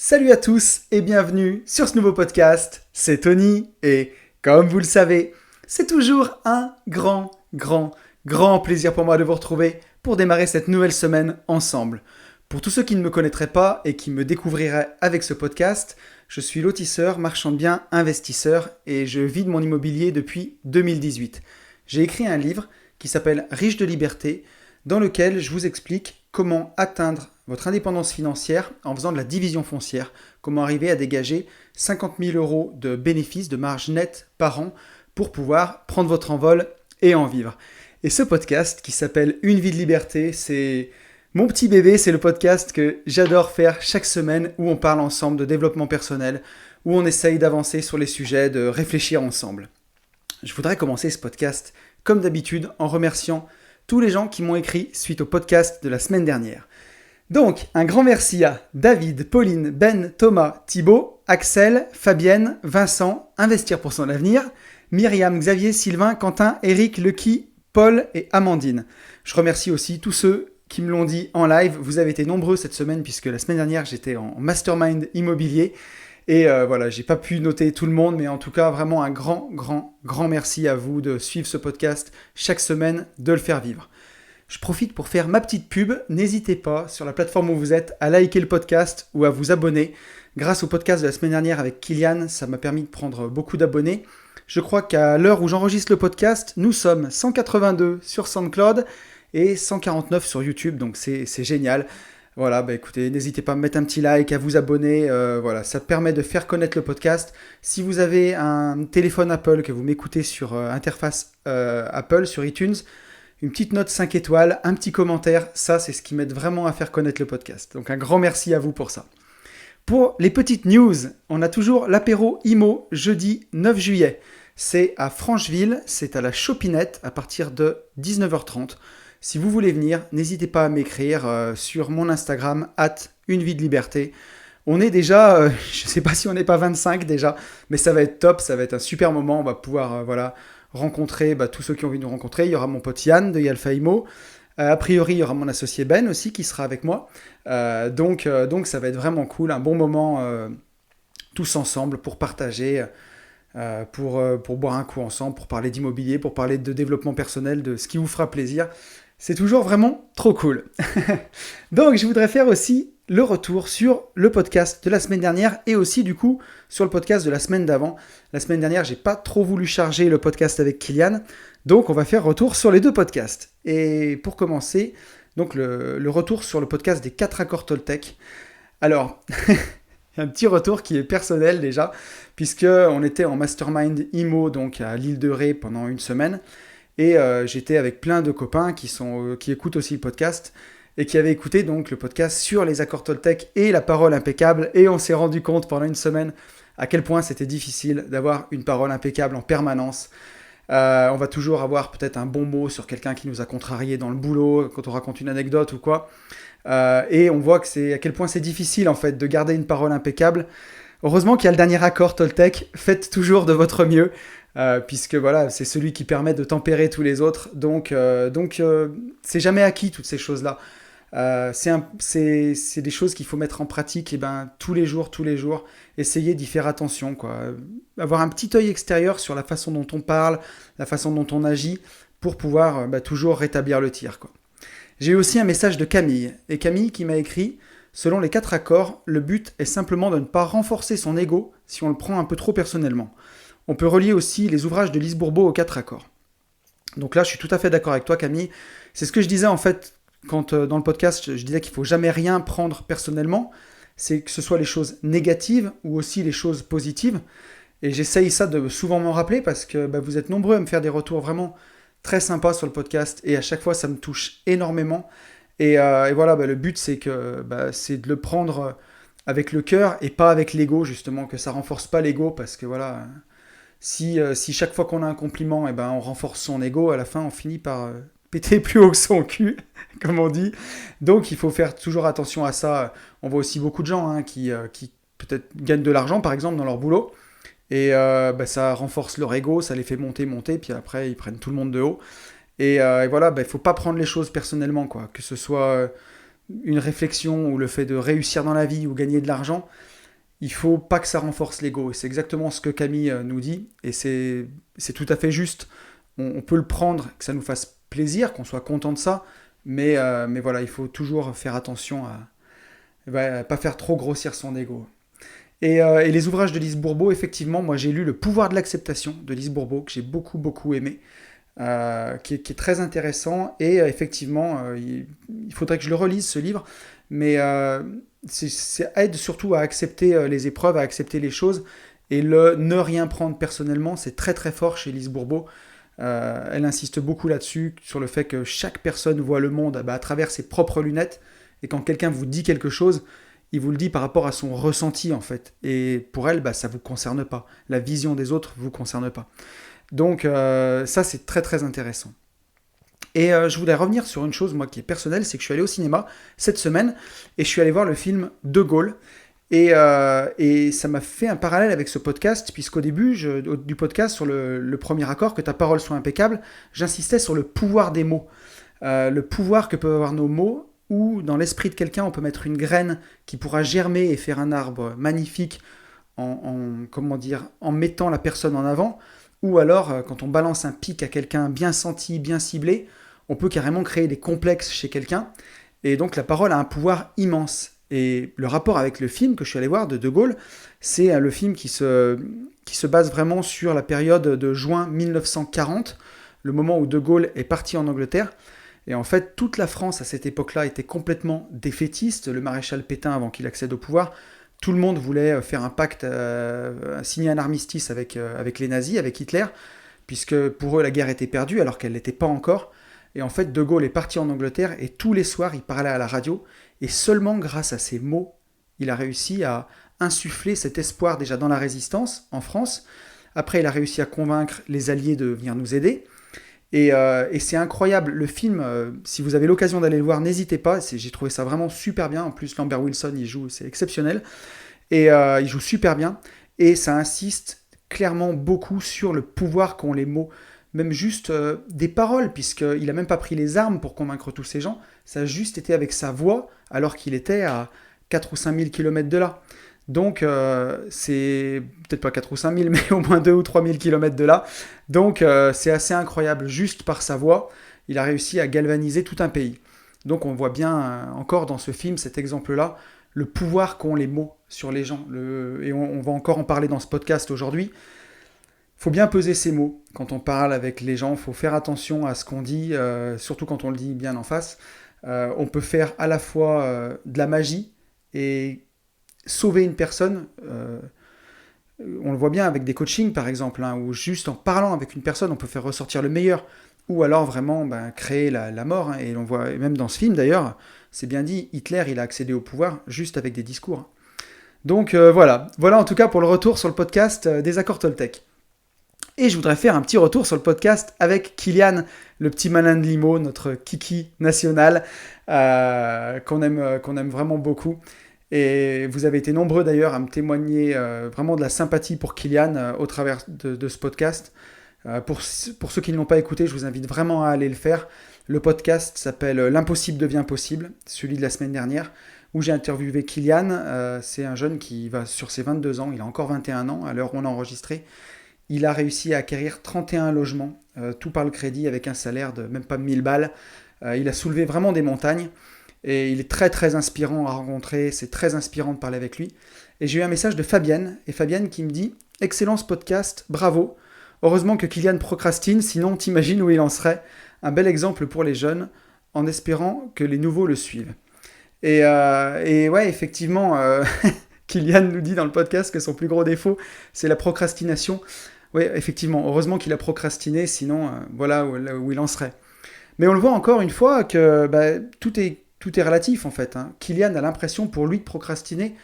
Salut à tous et bienvenue sur ce nouveau podcast, c'est Tony et comme vous le savez, c'est toujours un grand plaisir pour moi de vous retrouver pour démarrer cette nouvelle semaine ensemble. Pour tous ceux qui ne me connaîtraient pas et qui me découvriraient avec ce podcast, je suis lotisseur, marchand de biens, investisseur et je vis de mon immobilier depuis 2018. J'ai écrit un livre qui s'appelle Riche de liberté dans lequel je vous explique comment atteindre votre indépendance financière en faisant de la division foncière, comment arriver à dégager 50 000 euros de bénéfices, de marge nette par an pour pouvoir prendre votre envol et en vivre. Et ce podcast qui s'appelle Une vie de liberté, c'est mon petit bébé, c'est le podcast que j'adore faire chaque semaine où on parle ensemble de développement personnel, où on essaye d'avancer sur les sujets, de réfléchir ensemble. Je voudrais commencer ce podcast, comme d'habitude, en remerciant tous les gens qui m'ont écrit suite au podcast de la semaine dernière. Donc, un grand merci à David, Pauline, Ben, Thomas, Thibaut, Axel, Fabienne, Vincent, Investir pour son avenir, Myriam, Xavier, Sylvain, Quentin, Eric, Lucky, Paul et Amandine. Je remercie aussi tous ceux qui me l'ont dit en live. Vous avez été nombreux cette semaine puisque la semaine dernière, j'étais en mastermind immobilier. Et voilà, j'ai pas pu noter tout le monde, mais en tout cas, vraiment un grand merci à vous de suivre ce podcast chaque semaine, de le faire vivre. Je profite pour faire ma petite pub. N'hésitez pas, sur la plateforme où vous êtes, à liker le podcast ou à vous abonner. Grâce au podcast de la semaine dernière avec Kylian, ça m'a permis de prendre beaucoup d'abonnés. Je crois qu'à l'heure où j'enregistre le podcast, nous sommes 182 sur SoundCloud et 149 sur YouTube, donc c'est génial. Voilà, écoutez, n'hésitez pas à me mettre un petit like, à vous abonner, voilà, ça permet de faire connaître le podcast. Si vous avez un téléphone Apple, que vous m'écoutez sur interface Apple, sur iTunes, une petite note 5 étoiles, un petit commentaire, ça c'est ce qui m'aide vraiment à faire connaître le podcast. Donc un grand merci à vous pour ça. Pour les petites news, on a toujours l'apéro IMO jeudi 9 juillet. C'est à Francheville, c'est à la Chopinette à partir de 19h30. Si vous voulez venir, n'hésitez pas à m'écrire sur mon Instagram, @uneviedeliberté. On est déjà, je ne sais pas si on n'est pas 25 déjà, mais ça va être top, ça va être un super moment. On va pouvoir rencontrer tous ceux qui ont envie de nous rencontrer. Il y aura mon pote Yann de Yalfa Imo. A priori, il y aura mon associé Ben aussi qui sera avec moi. Donc ça va être vraiment cool, un bon moment tous ensemble pour partager, pour boire un coup ensemble, pour parler d'immobilier, pour parler de développement personnel, de ce qui vous fera plaisir. C'est toujours vraiment trop cool. Donc, je voudrais faire aussi le retour sur le podcast de la semaine dernière et aussi, du coup, sur le podcast de la semaine d'avant. La semaine dernière, j'ai pas trop voulu charger le podcast avec Kylian. Donc, on va faire retour sur les deux podcasts. Et pour commencer, donc le retour sur le podcast des 4 accords Toltec. Alors, un petit retour qui est personnel déjà, puisqu'on était en mastermind IMO, donc à l'île de Ré pendant une semaine. Et j'étais avec plein de copains qui écoutent aussi le podcast et qui avaient écouté donc le podcast sur les accords Toltec et la parole impeccable. Et on s'est rendu compte pendant une semaine à quel point c'était difficile d'avoir une parole impeccable en permanence. On va toujours avoir peut-être un bon mot sur quelqu'un qui nous a contrarié dans le boulot, quand on raconte une anecdote ou quoi. Et on voit à quel point c'est difficile en fait de garder une parole impeccable. Heureusement qu'il y a le dernier accord Toltec, faites toujours de votre mieux. Puisque voilà, c'est celui qui permet de tempérer tous les autres. Donc c'est jamais acquis toutes ces choses-là. C'est des choses qu'il faut mettre en pratique tous les jours. Essayer d'y faire attention, quoi. Avoir un petit œil extérieur sur la façon dont on parle, la façon dont on agit, pour pouvoir toujours rétablir le tir, quoi. J'ai eu aussi un message de Camille. Et Camille qui m'a écrit: selon les 4 accords, le but est simplement de ne pas renforcer son ego si on le prend un peu trop personnellement. On peut relier aussi les ouvrages de Lise Bourbeau aux 4 accords. Donc là, je suis tout à fait d'accord avec toi, Camille. C'est ce que je disais en fait quand dans le podcast, je disais qu'il ne faut jamais rien prendre personnellement. C'est que ce soit les choses négatives ou aussi les choses positives. Et j'essaye ça de souvent m'en rappeler parce que vous êtes nombreux à me faire des retours vraiment très sympas sur le podcast. Et à chaque fois, ça me touche énormément. Et voilà, le but, c'est c'est de le prendre avec le cœur et pas avec l'ego, justement, que ça renforce pas l'ego parce que voilà... Si chaque fois qu'on a un compliment, on renforce son ego, à la fin, on finit par péter plus haut que son cul, comme on dit. Donc, il faut faire toujours attention à ça. On voit aussi beaucoup de gens qui peut-être gagnent de l'argent, par exemple, dans leur boulot. Et ça renforce leur ego, ça les fait monter, puis après, ils prennent tout le monde de haut. Et voilà, il ne faut pas prendre les choses personnellement, quoi. Que ce soit une réflexion ou le fait de réussir dans la vie ou gagner de l'argent, il faut pas que ça renforce l'ego. Et c'est exactement ce que Camille nous dit, et c'est tout à fait juste. On peut le prendre, que ça nous fasse plaisir, qu'on soit content de ça, mais voilà, il faut toujours faire attention à pas faire trop grossir son ego. Et les ouvrages de Lise Bourbeau, effectivement, moi j'ai lu Le pouvoir de l'acceptation de Lise Bourbeau, que j'ai beaucoup beaucoup aimé, qui est très intéressant, et effectivement, il faudrait que je le relise ce livre, mais ça aide surtout à accepter les épreuves, à accepter les choses, et le ne rien prendre personnellement, c'est très très fort chez Lise Bourbeau. Elle insiste beaucoup là-dessus, sur le fait que chaque personne voit le monde à travers ses propres lunettes, et quand quelqu'un vous dit quelque chose, il vous le dit par rapport à son ressenti en fait. Et pour elle, ça ne vous concerne pas. La vision des autres ne vous concerne pas. Donc ça, c'est très très intéressant. Et je voulais revenir sur une chose, moi, qui est personnelle, c'est que je suis allé au cinéma cette semaine, et je suis allé voir le film De Gaulle. Et ça m'a fait un parallèle avec ce podcast, puisqu'au début du podcast, sur le premier accord, que ta parole soit impeccable, j'insistais sur le pouvoir des mots. Le pouvoir que peuvent avoir nos mots, où dans l'esprit de quelqu'un, on peut mettre une graine qui pourra germer et faire un arbre magnifique en mettant la personne en avant, ou alors quand on balance un pic à quelqu'un bien senti, bien ciblé, on peut carrément créer des complexes chez quelqu'un, et donc la parole a un pouvoir immense. Et le rapport avec le film que je suis allé voir de Gaulle, c'est le film qui se base vraiment sur la période de juin 1940, le moment où De Gaulle est parti en Angleterre. Et en fait, toute la France à cette époque-là était complètement défaitiste. Le maréchal Pétain, avant qu'il accède au pouvoir, tout le monde voulait faire un pacte, signer un armistice avec les nazis, avec Hitler, puisque pour eux la guerre était perdue alors qu'elle ne l'était pas encore. Et en fait, De Gaulle est parti en Angleterre et tous les soirs, il parlait à la radio. Et seulement grâce à ses mots, il a réussi à insuffler cet espoir déjà dans la résistance en France. Après, il a réussi à convaincre les Alliés de venir nous aider. Et c'est incroyable. Le film, si vous avez l'occasion d'aller le voir, n'hésitez pas. J'ai trouvé ça vraiment super bien. En plus, Lambert Wilson, il joue, c'est exceptionnel. Et il joue super bien. Et ça insiste clairement beaucoup sur le pouvoir qu'ont les mots. Même juste des paroles, puisqu'il n'a même pas pris les armes pour convaincre tous ces gens. Ça a juste été avec sa voix, alors qu'il était à 4 ou 5 000 km de là. Donc, c'est peut-être pas 4 ou 5 000, mais au moins 2 ou 3 000 km de là. Donc, c'est assez incroyable. Juste par sa voix, il a réussi à galvaniser tout un pays. Donc, on voit bien encore dans ce film, cet exemple-là, le pouvoir qu'ont les mots sur les gens. Et on va encore en parler dans ce podcast aujourd'hui. Il faut bien peser ses mots quand on parle avec les gens. Il faut faire attention à ce qu'on dit, surtout quand on le dit bien en face. On peut faire à la fois de la magie et sauver une personne. On le voit bien avec des coachings, par exemple, où juste en parlant avec une personne, on peut faire ressortir le meilleur. Ou alors vraiment créer la mort. Et on voit, et même dans ce film d'ailleurs, c'est bien dit, Hitler, il a accédé au pouvoir juste avec des discours. Donc voilà en tout cas pour le retour sur le podcast des Accords Toltec. Et je voudrais faire un petit retour sur le podcast avec Kylian, le petit malin de Limo, notre kiki national, qu'on aime vraiment beaucoup. Et vous avez été nombreux d'ailleurs à me témoigner vraiment de la sympathie pour Kylian au travers de ce podcast. Pour ceux qui ne l'ont pas écouté, je vous invite vraiment à aller le faire. Le podcast s'appelle L'impossible devient possible, celui de la semaine dernière, où j'ai interviewé Kylian. C'est un jeune qui va sur ses 22 ans, il a encore 21 ans à l'heure où on a enregistré. Il a réussi à acquérir 31 logements, tout par le crédit, avec un salaire de même pas 1000 balles. Il a soulevé vraiment des montagnes. Et il est très très inspirant à rencontrer, c'est très inspirant de parler avec lui. Et j'ai eu un message de Fabienne, et Fabienne qui me dit « Excellent ce podcast, bravo. Heureusement que Kylian procrastine, sinon t'imagines où il en serait. Un bel exemple pour les jeunes, en espérant que les nouveaux le suivent. » Et ouais, effectivement, Kylian nous dit dans le podcast que son plus gros défaut, c'est la procrastination. Oui, effectivement, heureusement qu'il a procrastiné, sinon voilà où il en serait. Mais on le voit encore une fois que tout est relatif en fait. Kylian a l'impression pour lui de procrastiner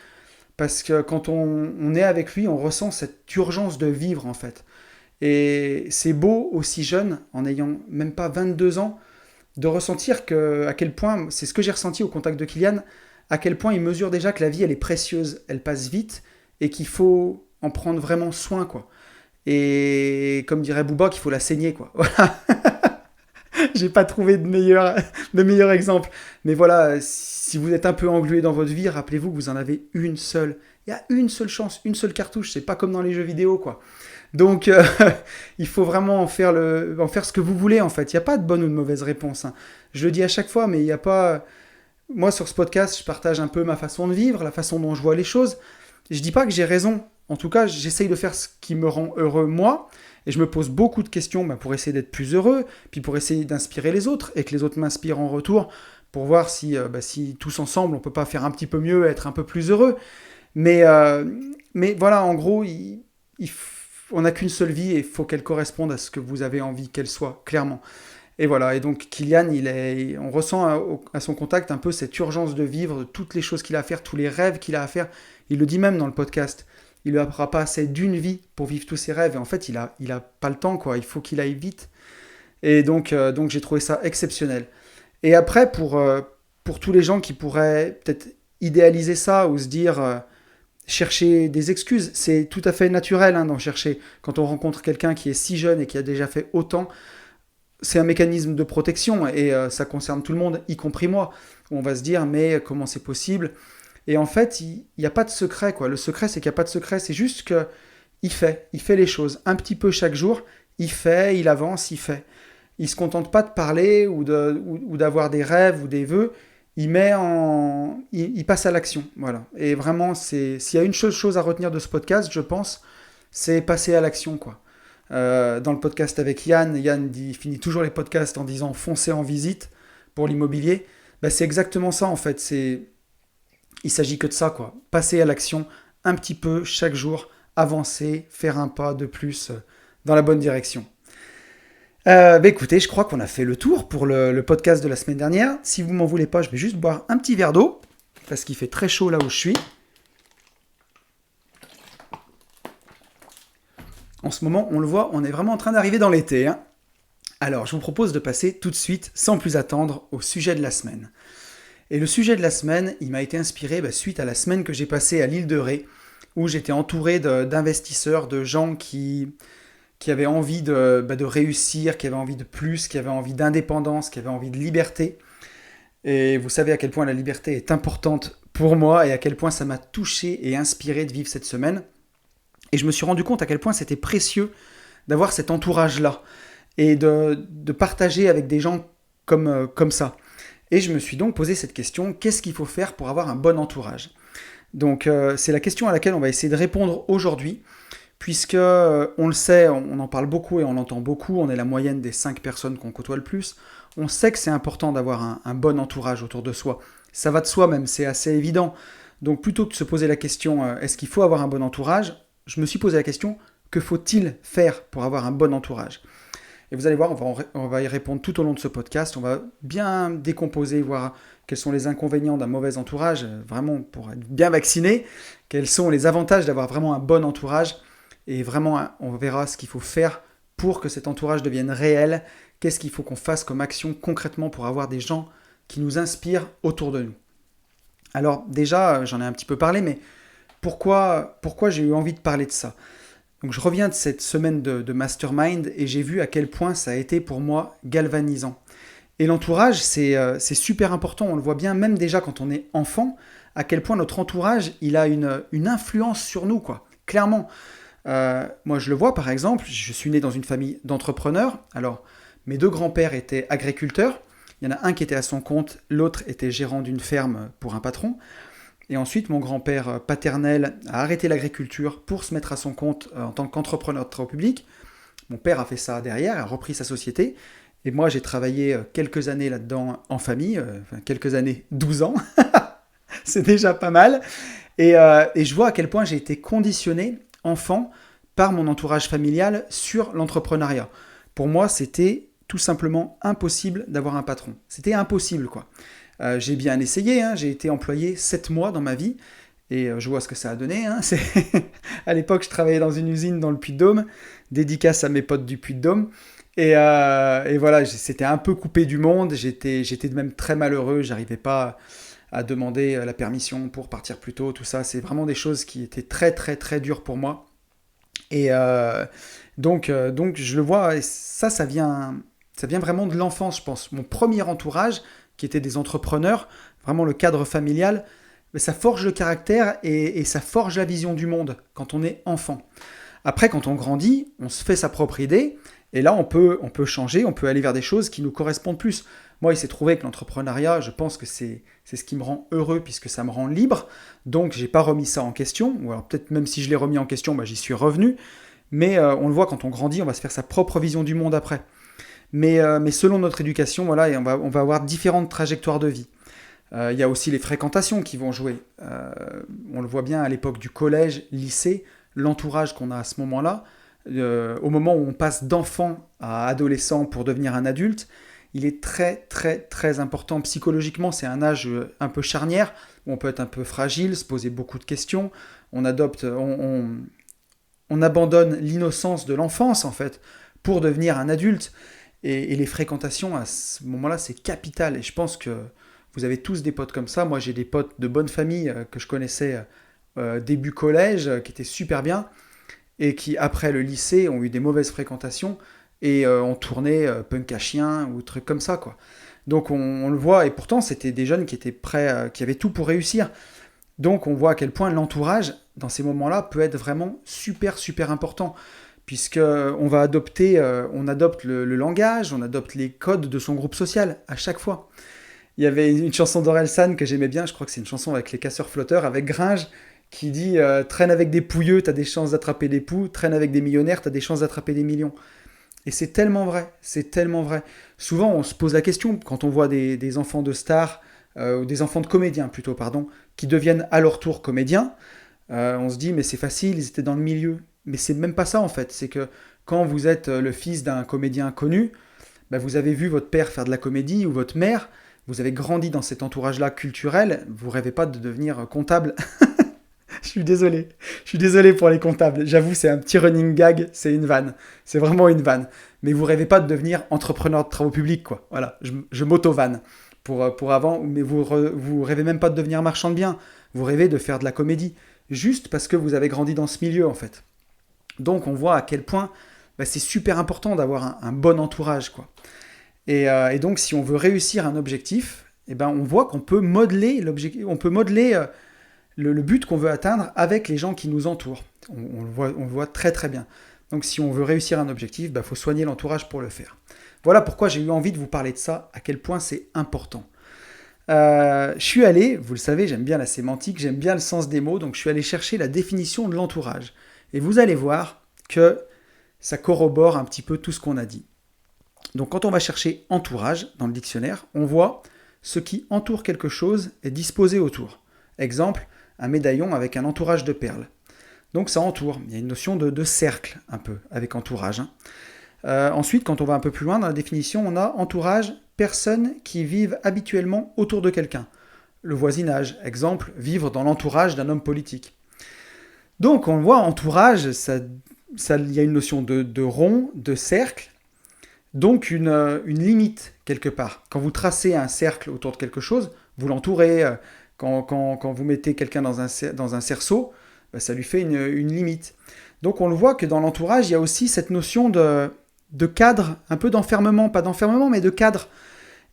parce que quand on est avec lui, on ressent cette urgence de vivre en fait. Et c'est beau aussi jeune, en n'ayant même pas 22 ans, de ressentir à quel point, c'est ce que j'ai ressenti au contact de Kylian, à quel point il mesure déjà que la vie elle est précieuse, elle passe vite et qu'il faut en prendre vraiment soin quoi. Et comme dirait Booba, qu'il faut la saigner quoi. Voilà. J'ai pas trouvé de meilleur exemple. Mais voilà, si vous êtes un peu englué dans votre vie, rappelez-vous que vous en avez une seule. Il y a une seule chance, une seule cartouche. C'est pas comme dans les jeux vidéo, quoi. Donc, il faut vraiment en faire ce que vous voulez, en fait. Il n'y a pas de bonne ou de mauvaise réponse, hein. Je le dis à chaque fois, mais il n'y a pas... Moi, sur ce podcast, je partage un peu ma façon de vivre, la façon dont je vois les choses. Je dis pas que j'ai raison. En tout cas, j'essaye de faire ce qui me rend heureux, moi. Et je me pose beaucoup de questions pour essayer d'être plus heureux, puis pour essayer d'inspirer les autres, et que les autres m'inspirent en retour, pour voir si tous ensemble, on peut pas faire un petit peu mieux, être un peu plus heureux. Mais voilà, en gros, on n'a qu'une seule vie et il faut qu'elle corresponde à ce que vous avez envie qu'elle soit, clairement. Et voilà, et donc Kylian, on ressent à son contact un peu cette urgence de vivre, de toutes les choses qu'il a à faire, tous les rêves qu'il a à faire. Il le dit même dans le podcast. Il ne lui aura pas assez d'une vie pour vivre tous ses rêves. Et en fait, il a pas le temps, quoi. Il faut qu'il aille vite. Et donc j'ai trouvé ça exceptionnel. Et après, pour tous les gens qui pourraient peut-être idéaliser ça ou se dire chercher des excuses, c'est tout à fait naturel d'en chercher. Quand on rencontre quelqu'un qui est si jeune et qui a déjà fait autant, c'est un mécanisme de protection et ça concerne tout le monde, y compris moi. On va se dire, mais comment c'est possible ? Et en fait, il n'y a pas de secret, quoi. Le secret, c'est qu'il n'y a pas de secret, c'est juste qu'il fait les choses un petit peu chaque jour. Il fait, il avance, il fait. Il ne se contente pas de parler ou d'avoir des rêves ou des vœux. Il passe à l'action, voilà. Et vraiment, s'il y a une chose à retenir de ce podcast, je pense, c'est passer à l'action, quoi. Dans le podcast avec Yann finit toujours les podcasts en disant foncez en visite pour l'immobilier. C'est exactement ça en fait. Il s'agit que de ça, quoi. Passer à l'action un petit peu chaque jour, avancer, faire un pas de plus dans la bonne direction. Écoutez, je crois qu'on a fait le tour pour le podcast de la semaine dernière. Si vous m'en voulez pas, je vais juste boire un petit verre d'eau parce qu'il fait très chaud là où je suis. En ce moment, on le voit, on est vraiment en train d'arriver dans l'été, hein. Alors, je vous propose de passer tout de suite, sans plus attendre, au sujet de la semaine. Et le sujet de la semaine, il m'a été inspiré suite à la semaine que j'ai passée à l'île de Ré, où j'étais entouré d'investisseurs, de gens qui avaient envie de réussir, qui avaient envie de plus, qui avaient envie d'indépendance, qui avaient envie de liberté. Et vous savez à quel point la liberté est importante pour moi et à quel point ça m'a touché et inspiré de vivre cette semaine. Et je me suis rendu compte à quel point c'était précieux d'avoir cet entourage-là et de partager avec des gens comme ça. Et je me suis donc posé cette question, qu'est-ce qu'il faut faire pour avoir un bon entourage ? Donc c'est la question à laquelle on va essayer de répondre aujourd'hui, puisque on le sait, on en parle beaucoup et on l'entend beaucoup, on est la moyenne des 5 personnes qu'on côtoie le plus. On sait que c'est important d'avoir un bon entourage autour de soi. Ça va de soi même, c'est assez évident. Donc plutôt que de se poser la question, est-ce qu'il faut avoir un bon entourage ? Je me suis posé la question, que faut-il faire pour avoir un bon entourage ? Et vous allez voir, on va y répondre tout au long de ce podcast. On va bien décomposer, voir quels sont les inconvénients d'un mauvais entourage, vraiment pour être bien vacciné, quels sont les avantages d'avoir vraiment un bon entourage, et vraiment, on verra ce qu'il faut faire pour que cet entourage devienne réel, qu'est-ce qu'il faut qu'on fasse comme action concrètement pour avoir des gens qui nous inspirent autour de nous. Alors déjà, j'en ai un petit peu parlé, mais pourquoi j'ai eu envie de parler de ça ? Donc je reviens de cette semaine de mastermind et j'ai vu à quel point ça a été pour moi galvanisant. Et l'entourage, c'est super important, on le voit bien, même déjà quand on est enfant, à quel point notre entourage, il a une influence sur nous, quoi. Clairement. Moi je le vois par exemple, je suis né dans une famille d'entrepreneurs. Alors mes 2 grands-pères étaient agriculteurs, il y en a un qui était à son compte, l'autre était gérant d'une ferme pour un patron. Et ensuite, mon grand-père paternel a arrêté l'agriculture pour se mettre à son compte en tant qu'entrepreneur de travaux publics. Mon père a fait ça derrière, a repris sa société. Et moi, j'ai travaillé quelques années là-dedans en famille, quelques années, 12 ans. C'est déjà pas mal. Et je vois à quel point j'ai été conditionné, enfant, par mon entourage familial sur l'entrepreneuriat. Pour moi, c'était tout simplement impossible d'avoir un patron. C'était impossible, quoi. J'ai bien essayé, j'ai été employé 7 mois dans ma vie, et je vois ce que ça a donné. À l'époque, je travaillais dans une usine dans le Puy-de-Dôme, dédicace à mes potes du Puy-de-Dôme, et voilà, c'était un peu coupé du monde, j'étais même très malheureux, j'arrivais pas à demander la permission pour partir plus tôt, tout ça, c'est vraiment des choses qui étaient très très très dures pour moi. Et donc je le vois, et ça vient Ça vient vraiment de l'enfance, je pense. Mon premier entourage, qui était des entrepreneurs, vraiment le cadre familial, mais ça forge le caractère et ça forge la vision du monde quand on est enfant. Après, quand on grandit, on se fait sa propre idée, et là, on peut changer, on peut aller vers des choses qui nous correspondent plus. Moi, il s'est trouvé que l'entrepreneuriat, je pense que c'est ce qui me rend heureux, puisque ça me rend libre, donc j'ai pas remis ça en question, ou alors peut-être même si je l'ai remis en question, j'y suis revenu, mais on le voit, quand on grandit, on va se faire sa propre vision du monde après. Mais selon notre éducation, voilà, et on va avoir différentes trajectoires de vie. Il y a aussi les fréquentations qui vont jouer. On le voit bien à l'époque du collège, lycée, l'entourage qu'on a à ce moment-là, au moment où on passe d'enfant à adolescent pour devenir un adulte, il est très très très important psychologiquement. C'est un âge un peu charnière, où on peut être un peu fragile, se poser beaucoup de questions. On abandonne l'innocence de l'enfance en fait pour devenir un adulte. Et les fréquentations à ce moment-là, c'est capital. Et je pense que vous avez tous des potes comme ça. Moi, j'ai des potes de bonne famille que je connaissais début collège, qui étaient super bien, et qui, après le lycée, ont eu des mauvaises fréquentations et ont tourné punk à chien ou trucs comme ça, quoi. Donc on le voit, et pourtant, c'était des jeunes qui étaient prêts, qui avaient tout pour réussir. Donc on voit à quel point l'entourage, dans ces moments-là, peut être vraiment super, super important. Puisqu'on va adopter, on adopte le langage, on adopte les codes de son groupe social à chaque fois. Il y avait une chanson d'Orelsan que j'aimais bien, je crois que c'est une chanson avec les casseurs flotteurs, avec Gringe, qui dit traîne avec des pouilleux, t'as des chances d'attraper des poux, traîne avec des millionnaires, t'as des chances d'attraper des millions. Et c'est tellement vrai, c'est tellement vrai. Souvent, on se pose la question, quand on voit des enfants de stars, ou des enfants de comédiens plutôt, pardon, qui deviennent à leur tour comédiens, on se dit, mais c'est facile, ils étaient dans le milieu. Mais c'est même pas ça en fait, c'est que quand vous êtes le fils d'un comédien connu, vous avez vu votre père faire de la comédie ou votre mère, vous avez grandi dans cet entourage-là culturel, vous rêvez pas de devenir comptable. Je suis désolé pour les comptables, j'avoue c'est un petit running gag, c'est une vanne, c'est vraiment une vanne. Mais vous rêvez pas de devenir entrepreneur de travaux publics, quoi. Voilà, je m'auto-vanne pour avant, mais vous rêvez même pas de devenir marchand de biens, vous rêvez de faire de la comédie, juste parce que vous avez grandi dans ce milieu en fait. Donc on voit à quel point c'est super important d'avoir un bon entourage, quoi. Et donc si on veut réussir un objectif, on voit qu'on peut modeler l'objectif, on peut modeler le but qu'on veut atteindre avec les gens qui nous entourent. On le voit très très bien. Donc si on veut réussir un objectif, il faut soigner l'entourage pour le faire. Voilà pourquoi j'ai eu envie de vous parler de ça, à quel point c'est important. Je suis allé, vous le savez, j'aime bien la sémantique, j'aime bien le sens des mots, donc je suis allé chercher la définition de l'entourage. Et vous allez voir que ça corrobore un petit peu tout ce qu'on a dit. Donc quand on va chercher entourage dans le dictionnaire, on voit ce qui entoure quelque chose est disposé autour. Exemple, un médaillon avec un entourage de perles. Donc ça entoure, il y a une notion de cercle un peu avec entourage. Ensuite, quand on va un peu plus loin dans la définition, on a entourage, personnes qui vivent habituellement autour de quelqu'un. Le voisinage, exemple, vivre dans l'entourage d'un homme politique. Donc on voit entourage, il y a une notion de rond, de cercle, donc une limite quelque part. Quand vous tracez un cercle autour de quelque chose, vous l'entourez. Quand vous mettez quelqu'un dans un cerceau, ça lui fait une limite. Donc on le voit que dans l'entourage, il y a aussi cette notion de cadre, un peu d'enfermement, pas d'enfermement, mais de cadre.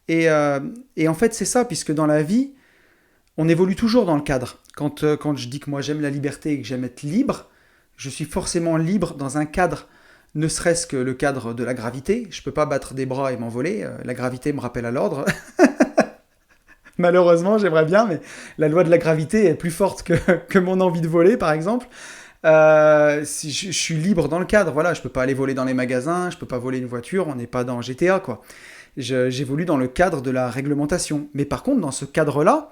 Et en fait, c'est ça, puisque dans la vie, on évolue toujours dans le cadre. Quand je dis que moi j'aime la liberté et que j'aime être libre, je suis forcément libre dans un cadre, ne serait-ce que le cadre de la gravité. Je ne peux pas battre des bras et m'envoler, la gravité me rappelle à l'ordre. Malheureusement, j'aimerais bien, mais la loi de la gravité est plus forte que mon envie de voler, par exemple. Si je suis libre dans le cadre, voilà, je peux pas aller voler dans les magasins, je peux pas voler une voiture, on n'est pas dans GTA, quoi. J'évolue dans le cadre de la réglementation. Mais par contre, dans ce cadre-là,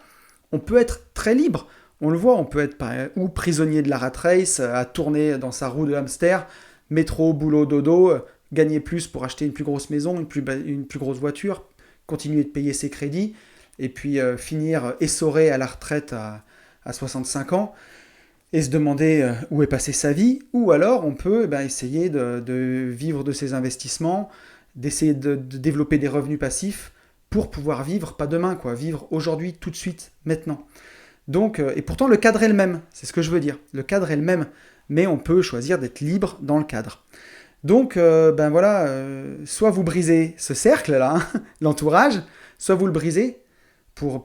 on peut être très libre. On le voit, on peut être ou prisonnier de la rat race, à tourner dans sa roue de hamster, métro, boulot, dodo, gagner plus pour acheter une plus grosse maison, une plus grosse voiture, continuer de payer ses crédits, et puis finir essoré à la retraite à 65 ans, et se demander où est passée sa vie, ou alors on peut essayer de vivre de ses investissements, d'essayer de développer des revenus passifs pour pouvoir vivre, pas demain, quoi, vivre aujourd'hui, tout de suite, maintenant. Donc, et pourtant le cadre est le même, c'est ce que je veux dire, le cadre est le même, mais on peut choisir d'être libre dans le cadre. Donc, ben voilà, soit vous brisez ce cercle-là, hein, l'entourage, soit vous le brisez pour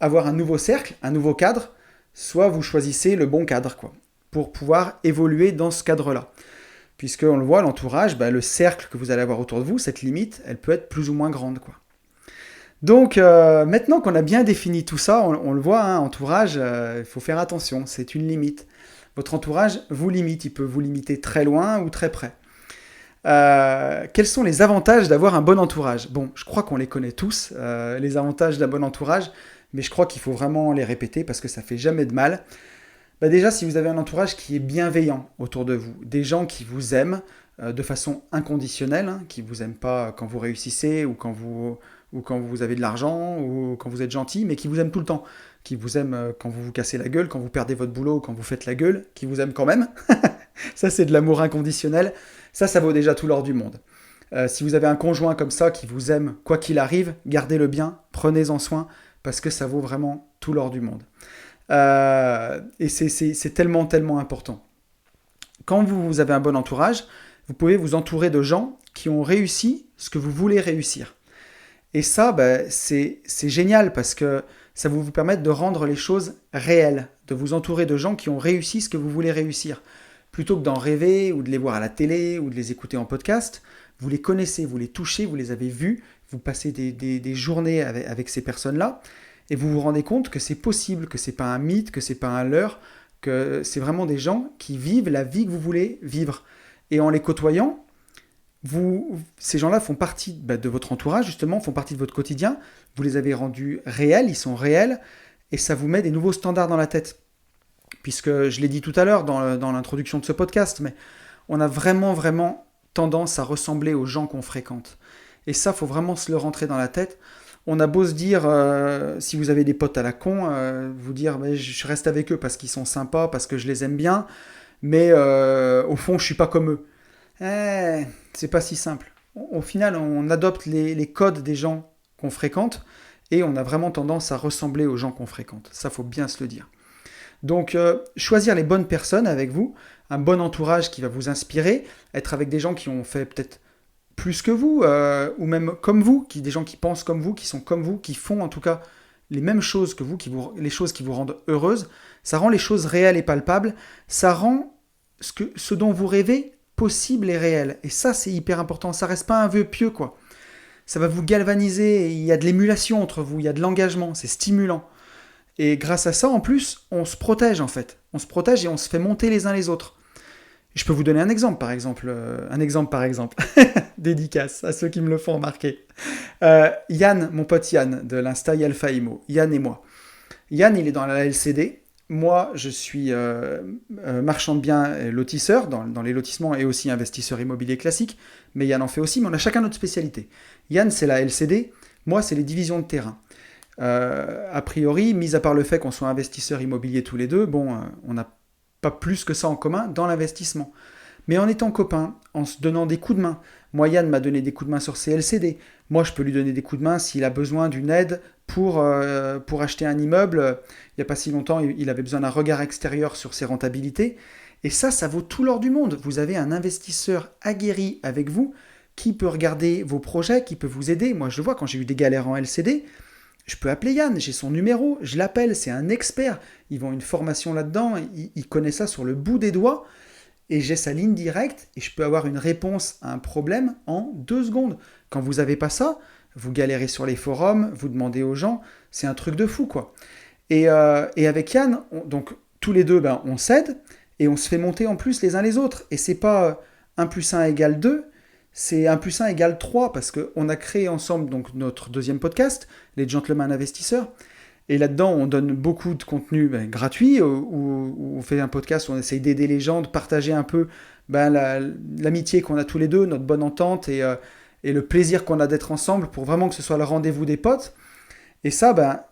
avoir un nouveau cercle, un nouveau cadre, soit vous choisissez le bon cadre, quoi, pour pouvoir évoluer dans ce cadre-là. Puisqu'on le voit, l'entourage, ben, le cercle que vous allez avoir autour de vous, cette limite, elle peut être plus ou moins grande, quoi. Donc, maintenant qu'on a bien défini tout ça, on le voit, hein, entourage, il faut faire attention, c'est une limite. Votre entourage vous limite, il peut vous limiter très loin ou très près. Quels sont les avantages d'avoir un bon entourage? Bon, je crois qu'on les connaît tous, les avantages d'un bon entourage, mais je crois qu'il faut vraiment les répéter parce que ça fait jamais de mal. Bah déjà, si vous avez un entourage qui est bienveillant autour de vous, des gens qui vous aiment de façon inconditionnelle, hein, qui vous aiment pas quand vous réussissez ou quand vous avez de l'argent ou quand vous êtes gentil, mais qui vous aiment tout le temps, qui vous aiment quand vous vous cassez la gueule, quand vous perdez votre boulot, quand vous faites la gueule, qui vous aiment quand même. Ça, c'est de l'amour inconditionnel. Ça vaut déjà tout l'or du monde. Si vous avez un conjoint comme ça qui vous aime quoi qu'il arrive, gardez-le bien, prenez-en soin, parce que ça vaut vraiment tout l'or du monde. Et c'est tellement, tellement important. Quand vous avez un bon entourage, vous pouvez vous entourer de gens qui ont réussi ce que vous voulez réussir. Et ça, ben, c'est génial parce que ça va vous permettre de rendre les choses réelles, de vous entourer de gens qui ont réussi ce que vous voulez réussir. Plutôt que d'en rêver ou de les voir à la télé ou de les écouter en podcast, vous les connaissez, vous les touchez, vous les avez vus, vous passez des journées avec ces personnes-là et vous vous rendez compte que c'est possible, que c'est pas un mythe, que c'est pas un leurre, que c'est vraiment des gens qui vivent la vie que vous voulez vivre. Et en les côtoyant, ces gens-là font partie de votre entourage, justement, font partie de votre quotidien, vous les avez rendus réels, ils sont réels, et ça vous met des nouveaux standards dans la tête. Puisque je l'ai dit tout à l'heure dans l'introduction de ce podcast, mais on a vraiment, vraiment tendance à ressembler aux gens qu'on fréquente. Et ça, il faut vraiment se le rentrer dans la tête. On a beau se dire, si vous avez des potes à la con, vous dire, mais je reste avec eux parce qu'ils sont sympas, parce que je les aime bien, mais au fond, je suis pas comme eux. C'est pas si simple. Au final, on adopte les codes des gens qu'on fréquente et on a vraiment tendance à ressembler aux gens qu'on fréquente. Ça, faut bien se le dire. Donc, choisir les bonnes personnes avec vous, un bon entourage qui va vous inspirer, être avec des gens qui ont fait peut-être plus que vous, ou même comme vous, des gens qui pensent comme vous, qui sont comme vous, qui font en tout cas les mêmes choses que vous, les choses qui vous rendent heureuse, ça rend les choses réelles et palpables, ça rend ce dont vous rêvez possible et réel. Et ça, c'est hyper important, ça reste pas un vœu pieux, quoi. Ça va vous galvaniser, il y a de l'émulation entre vous, il y a de l'engagement, c'est stimulant. Et grâce à ça, en plus, on se protège en fait. On se protège et on se fait monter les uns les autres. Je peux vous donner un exemple par exemple. Dédicace à ceux qui me le font remarquer. Yann, mon pote Yann, de l'Insta Alpha Imo. Yann et moi. Yann, il est dans la LCD. Moi, je suis marchand de biens et lotisseur dans les lotissements et aussi investisseur immobilier classique. Mais Yann en fait aussi, mais on a chacun notre spécialité. Yann, c'est la LCD. Moi, c'est les divisions de terrain. A priori, mis à part le fait qu'on soit investisseurs immobiliers tous les deux, on n'a pas plus que ça en commun dans l'investissement. Mais en étant copains, en se donnant des coups de main, moi Yann m'a donné des coups de main sur ses LCD, moi je peux lui donner des coups de main s'il a besoin d'une aide pour acheter un immeuble. Il n'y a pas si longtemps, il avait besoin d'un regard extérieur sur ses rentabilités. Et ça vaut tout l'or du monde. Vous avez un investisseur aguerri avec vous qui peut regarder vos projets, qui peut vous aider. Moi je le vois quand j'ai eu des galères en LCD, je peux appeler Yann, j'ai son numéro, je l'appelle, c'est un expert. Ils vont une formation là-dedans, il connaît ça sur le bout des doigts, et j'ai sa ligne directe, et je peux avoir une réponse à un problème en 2 secondes. Quand vous n'avez pas ça, vous galérez sur les forums, vous demandez aux gens, c'est un truc de fou, quoi. Et avec Yann, donc tous les deux, on s'aide, et on se fait monter en plus les uns les autres. Et c'est pas 1 + 1 = 2, c'est 1 + 1 = 3, parce qu'on a créé ensemble donc, notre deuxième podcast, les Gentlemen Investisseurs, et là-dedans on donne beaucoup de contenu gratuit, où on fait un podcast où on essaye d'aider les gens, de partager un peu l'amitié qu'on a tous les deux, notre bonne entente, et le plaisir qu'on a d'être ensemble, pour vraiment que ce soit le rendez-vous des potes. Et ça,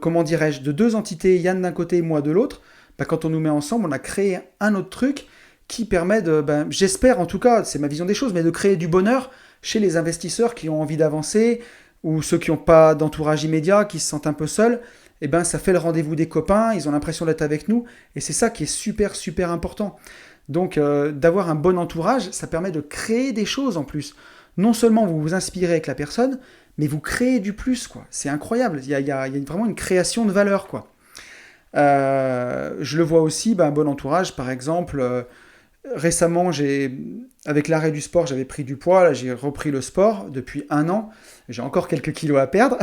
comment dirais-je, de 2 entités, Yann d'un côté et moi de l'autre, quand on nous met ensemble, on a créé un autre truc, qui permet de, j'espère en tout cas, c'est ma vision des choses, mais de créer du bonheur chez les investisseurs qui ont envie d'avancer, ou ceux qui n'ont pas d'entourage immédiat, qui se sentent un peu seuls. Ça fait le rendez-vous des copains, ils ont l'impression d'être avec nous, et c'est ça qui est super, super important. Donc d'avoir un bon entourage, ça permet de créer des choses en plus. Non seulement vous vous inspirez avec la personne, mais vous créez du plus, quoi. C'est incroyable, il y a vraiment une création de valeur, quoi. Je le vois aussi, un bon entourage, par exemple. Récemment, avec l'arrêt du sport, j'avais pris du poids. Là, j'ai repris le sport depuis 1 an. J'ai encore quelques kilos à perdre.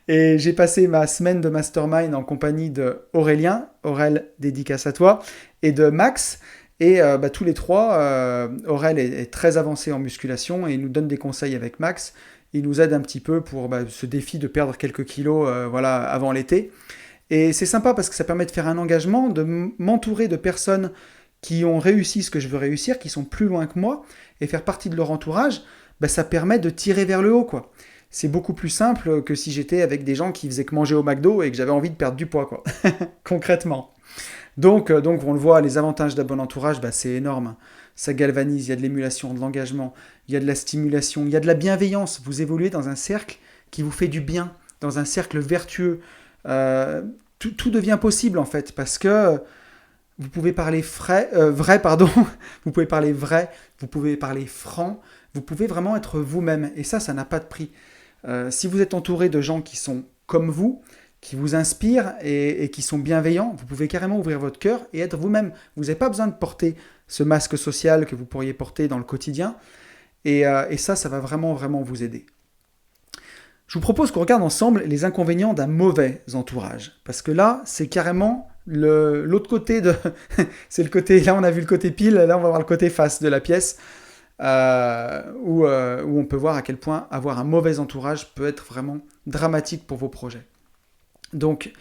Et j'ai passé ma semaine de mastermind en compagnie de Aurélien, Aurel, dédicace à toi, et de Max. Et tous les trois, Aurel est très avancé en musculation et il nous donne des conseils avec Max. Il nous aide un petit peu pour ce défi de perdre quelques kilos avant l'été. Et c'est sympa parce que ça permet de faire un engagement, de m'entourer de personnes qui ont réussi ce que je veux réussir, qui sont plus loin que moi, et faire partie de leur entourage, ça permet de tirer vers le haut, quoi. C'est beaucoup plus simple que si j'étais avec des gens qui faisaient que manger au McDo et que j'avais envie de perdre du poids, quoi. Concrètement. Donc, on le voit, les avantages d'un bon entourage, c'est énorme. Ça galvanise, il y a de l'émulation, de l'engagement, il y a de la stimulation, il y a de la bienveillance. Vous évoluez dans un cercle qui vous fait du bien, dans un cercle vertueux. Tout devient possible, en fait, parce que vous pouvez parler vrai, pardon. Vous pouvez parler vrai, vous pouvez parler franc, vous pouvez vraiment être vous-même. Et ça n'a pas de prix. Si vous êtes entouré de gens qui sont comme vous, qui vous inspirent et qui sont bienveillants, vous pouvez carrément ouvrir votre cœur et être vous-même. Vous n'avez pas besoin de porter ce masque social que vous pourriez porter dans le quotidien. Et ça va vraiment, vraiment vous aider. Je vous propose qu'on regarde ensemble les inconvénients d'un mauvais entourage. Parce que là, c'est carrément l'autre côté de... c'est le côté... Là, on a vu le côté pile, là, on va voir le côté face de la pièce. Où on peut voir à quel point avoir un mauvais entourage peut être vraiment dramatique pour vos projets. Donc,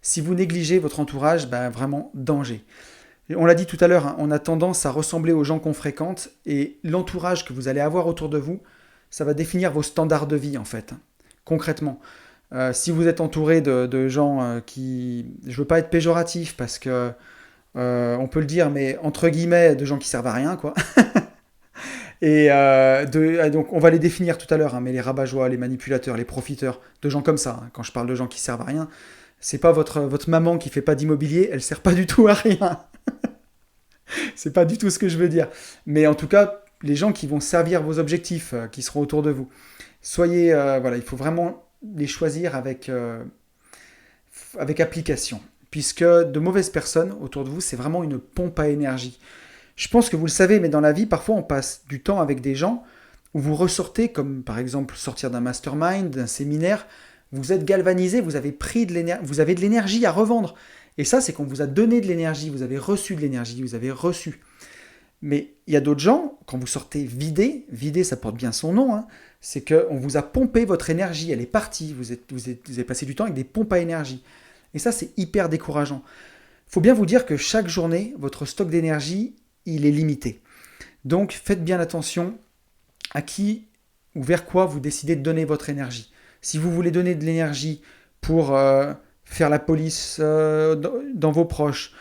si vous négligez votre entourage, vraiment danger. On l'a dit tout à l'heure, on a tendance à ressembler aux gens qu'on fréquente et l'entourage que vous allez avoir autour de vous, ça va définir vos standards de vie en fait, concrètement. Si vous êtes entouré de gens qui... Je ne veux pas être péjoratif parce que on peut le dire, mais entre guillemets, de gens qui servent à rien, quoi. Et donc on va les définir tout à l'heure, mais les rabat-joie, les manipulateurs, les profiteurs, de gens comme ça. Quand je parle de gens qui servent à rien, c'est pas votre maman qui fait pas d'immobilier, elle sert pas du tout à rien. C'est pas du tout ce que je veux dire. Mais en tout cas, les gens qui vont servir vos objectifs, qui seront autour de vous. Soyez, il faut vraiment les choisir avec application. Puisque de mauvaises personnes autour de vous, c'est vraiment une pompe à énergie. Je pense que vous le savez, mais dans la vie, parfois on passe du temps avec des gens où vous ressortez, comme par exemple sortir d'un mastermind, d'un séminaire, vous êtes galvanisé, vous avez de l'énergie à revendre. Et ça, c'est qu'on vous a donné de l'énergie, vous avez reçu de l'énergie, vous avez reçu. Mais il y a d'autres gens, quand vous sortez vidé, ça porte bien son nom, c'est qu'on vous a pompé votre énergie, elle est partie, vous avez passé du temps avec des pompes à énergie. Et ça, c'est hyper décourageant. Il faut bien vous dire que chaque journée, votre stock d'énergie, il est limité. Donc, faites bien attention à qui ou vers quoi vous décidez de donner votre énergie. Si vous voulez donner de l'énergie pour faire la police dans vos proches,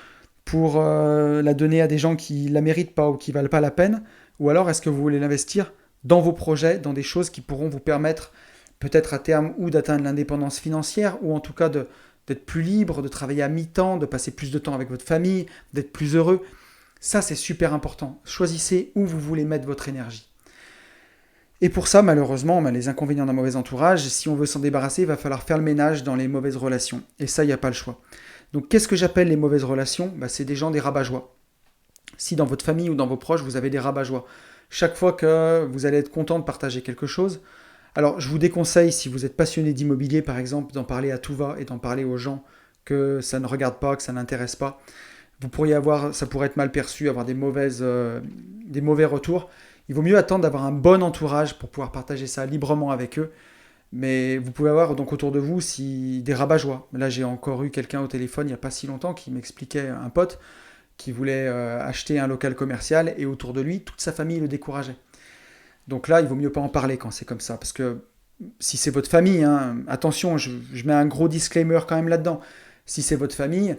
pour la donner à des gens qui ne la méritent pas ou qui ne valent pas la peine, ou alors est-ce que vous voulez l'investir dans vos projets, dans des choses qui pourront vous permettre peut-être à terme ou d'atteindre l'indépendance financière, ou en tout cas d'être plus libre, de travailler à mi-temps, de passer plus de temps avec votre famille, d'être plus heureux. Ça, c'est super important. Choisissez où vous voulez mettre votre énergie. Et pour ça, malheureusement, les inconvénients d'un mauvais entourage, si on veut s'en débarrasser, il va falloir faire le ménage dans les mauvaises relations. Et ça, il n'y a pas le choix. Donc, qu'est-ce que j'appelle les mauvaises relations ? C'est des gens, des rabat-joie. Si dans votre famille ou dans vos proches, vous avez des rabat-joie, chaque fois que vous allez être content de partager quelque chose, alors je vous déconseille, si vous êtes passionné d'immobilier, par exemple, d'en parler à tout va et d'en parler aux gens que ça ne regarde pas, que ça n'intéresse pas. Ça pourrait être mal perçu, avoir des mauvais retours. Il vaut mieux attendre d'avoir un bon entourage pour pouvoir partager ça librement avec eux. Mais vous pouvez avoir donc autour de vous des rabat-joie. Là, j'ai encore eu quelqu'un au téléphone il n'y a pas si longtemps qui m'expliquait, un pote, qui voulait acheter un local commercial et autour de lui, toute sa famille le décourageait. Donc là, il vaut mieux pas en parler quand c'est comme ça. Parce que si c'est votre famille, attention, je mets un gros disclaimer quand même là-dedans. Si c'est votre famille,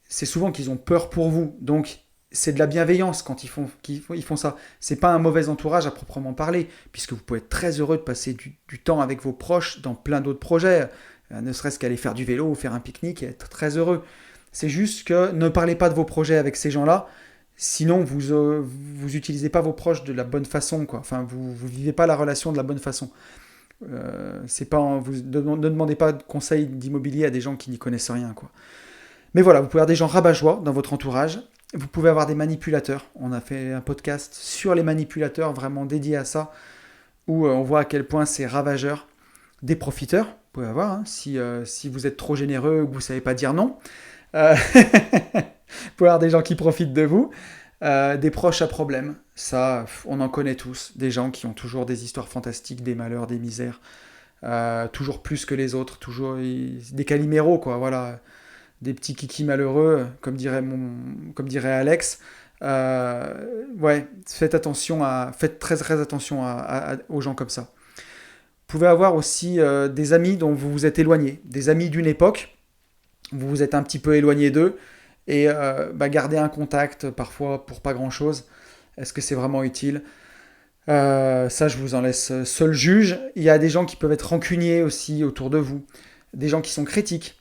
c'est souvent qu'ils ont peur pour vous. Donc, c'est de la bienveillance quand ils font ça. C'est pas un mauvais entourage à proprement parler, puisque vous pouvez être très heureux de passer du temps avec vos proches dans plein d'autres projets, ne serait-ce qu'aller faire du vélo ou faire un pique-nique et être très heureux. C'est juste que ne parlez pas de vos projets avec ces gens-là. Sinon, vous utilisez pas vos proches de la bonne façon, quoi. Enfin, vous vivez pas la relation de la bonne façon. C'est pas, ne demandez pas de conseils d'immobilier à des gens qui n'y connaissent rien, quoi. Mais voilà, vous pouvez avoir des gens rabat-joie dans votre entourage. Vous pouvez avoir des manipulateurs. On a fait un podcast sur les manipulateurs, vraiment dédié à ça, où on voit à quel point c'est ravageur. Des profiteurs, vous pouvez avoir, hein, si vous êtes trop généreux ou que vous ne savez pas dire non. Vous pouvez avoir des gens qui profitent de vous. Des proches à problème, ça, on en connaît tous. Des gens qui ont toujours des histoires fantastiques, des malheurs, des misères, toujours plus que les autres, toujours des caliméros, quoi, voilà. Des petits kikis malheureux, comme dirait Alex. Ouais, faites très très attention aux gens comme ça. Vous pouvez avoir aussi des amis dont vous vous êtes éloigné, des amis d'une époque, vous vous êtes un petit peu éloigné d'eux, et garder un contact parfois pour pas grand chose. Est-ce que c'est vraiment utile? Ça, je vous en laisse seul juge. Il y a des gens qui peuvent être rancuniers aussi autour de vous, des gens qui sont critiques,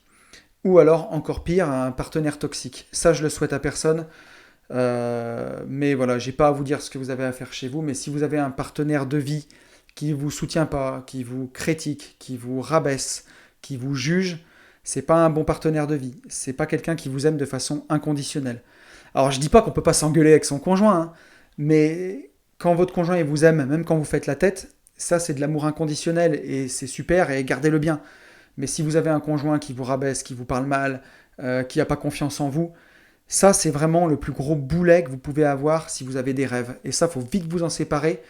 ou alors, encore pire, un partenaire toxique. Ça, je le souhaite à personne. Mais voilà, j'ai pas à vous dire ce que vous avez à faire chez vous, mais si vous avez un partenaire de vie qui vous soutient pas, qui vous critique, qui vous rabaisse, qui vous juge, c'est pas un bon partenaire de vie. C'est pas quelqu'un qui vous aime de façon inconditionnelle. Alors, je dis pas qu'on peut pas s'engueuler avec son conjoint, hein, mais quand votre conjoint il vous aime, même quand vous faites la tête, ça c'est de l'amour inconditionnel et c'est super et gardez-le bien. Mais si vous avez un conjoint qui vous rabaisse, qui vous parle mal, qui n'a pas confiance en vous, ça c'est vraiment le plus gros boulet que vous pouvez avoir si vous avez des rêves. Et ça, il faut vite vous en séparer.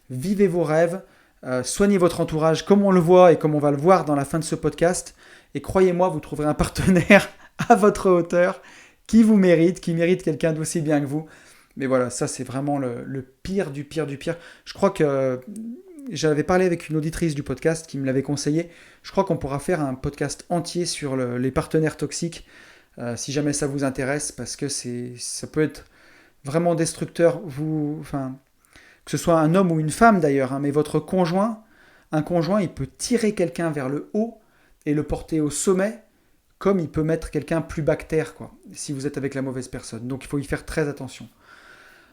Vivez vos rêves, soignez votre entourage comme on le voit et comme on va le voir dans la fin de ce podcast. Et croyez-moi, vous trouverez un partenaire à votre hauteur qui mérite quelqu'un d'aussi bien que vous. Mais voilà, ça c'est vraiment le pire du pire du pire. Je crois que j'avais parlé avec une auditrice du podcast qui me l'avait conseillé. Je crois qu'on pourra faire un podcast entier sur les partenaires toxiques, si jamais ça vous intéresse, parce que ça peut être vraiment destructeur. Que ce soit un homme ou une femme d'ailleurs, hein, mais un conjoint, il peut tirer quelqu'un vers le haut et le porter au sommet, comme il peut mettre quelqu'un plus bactère, quoi, si vous êtes avec la mauvaise personne. Donc il faut y faire très attention.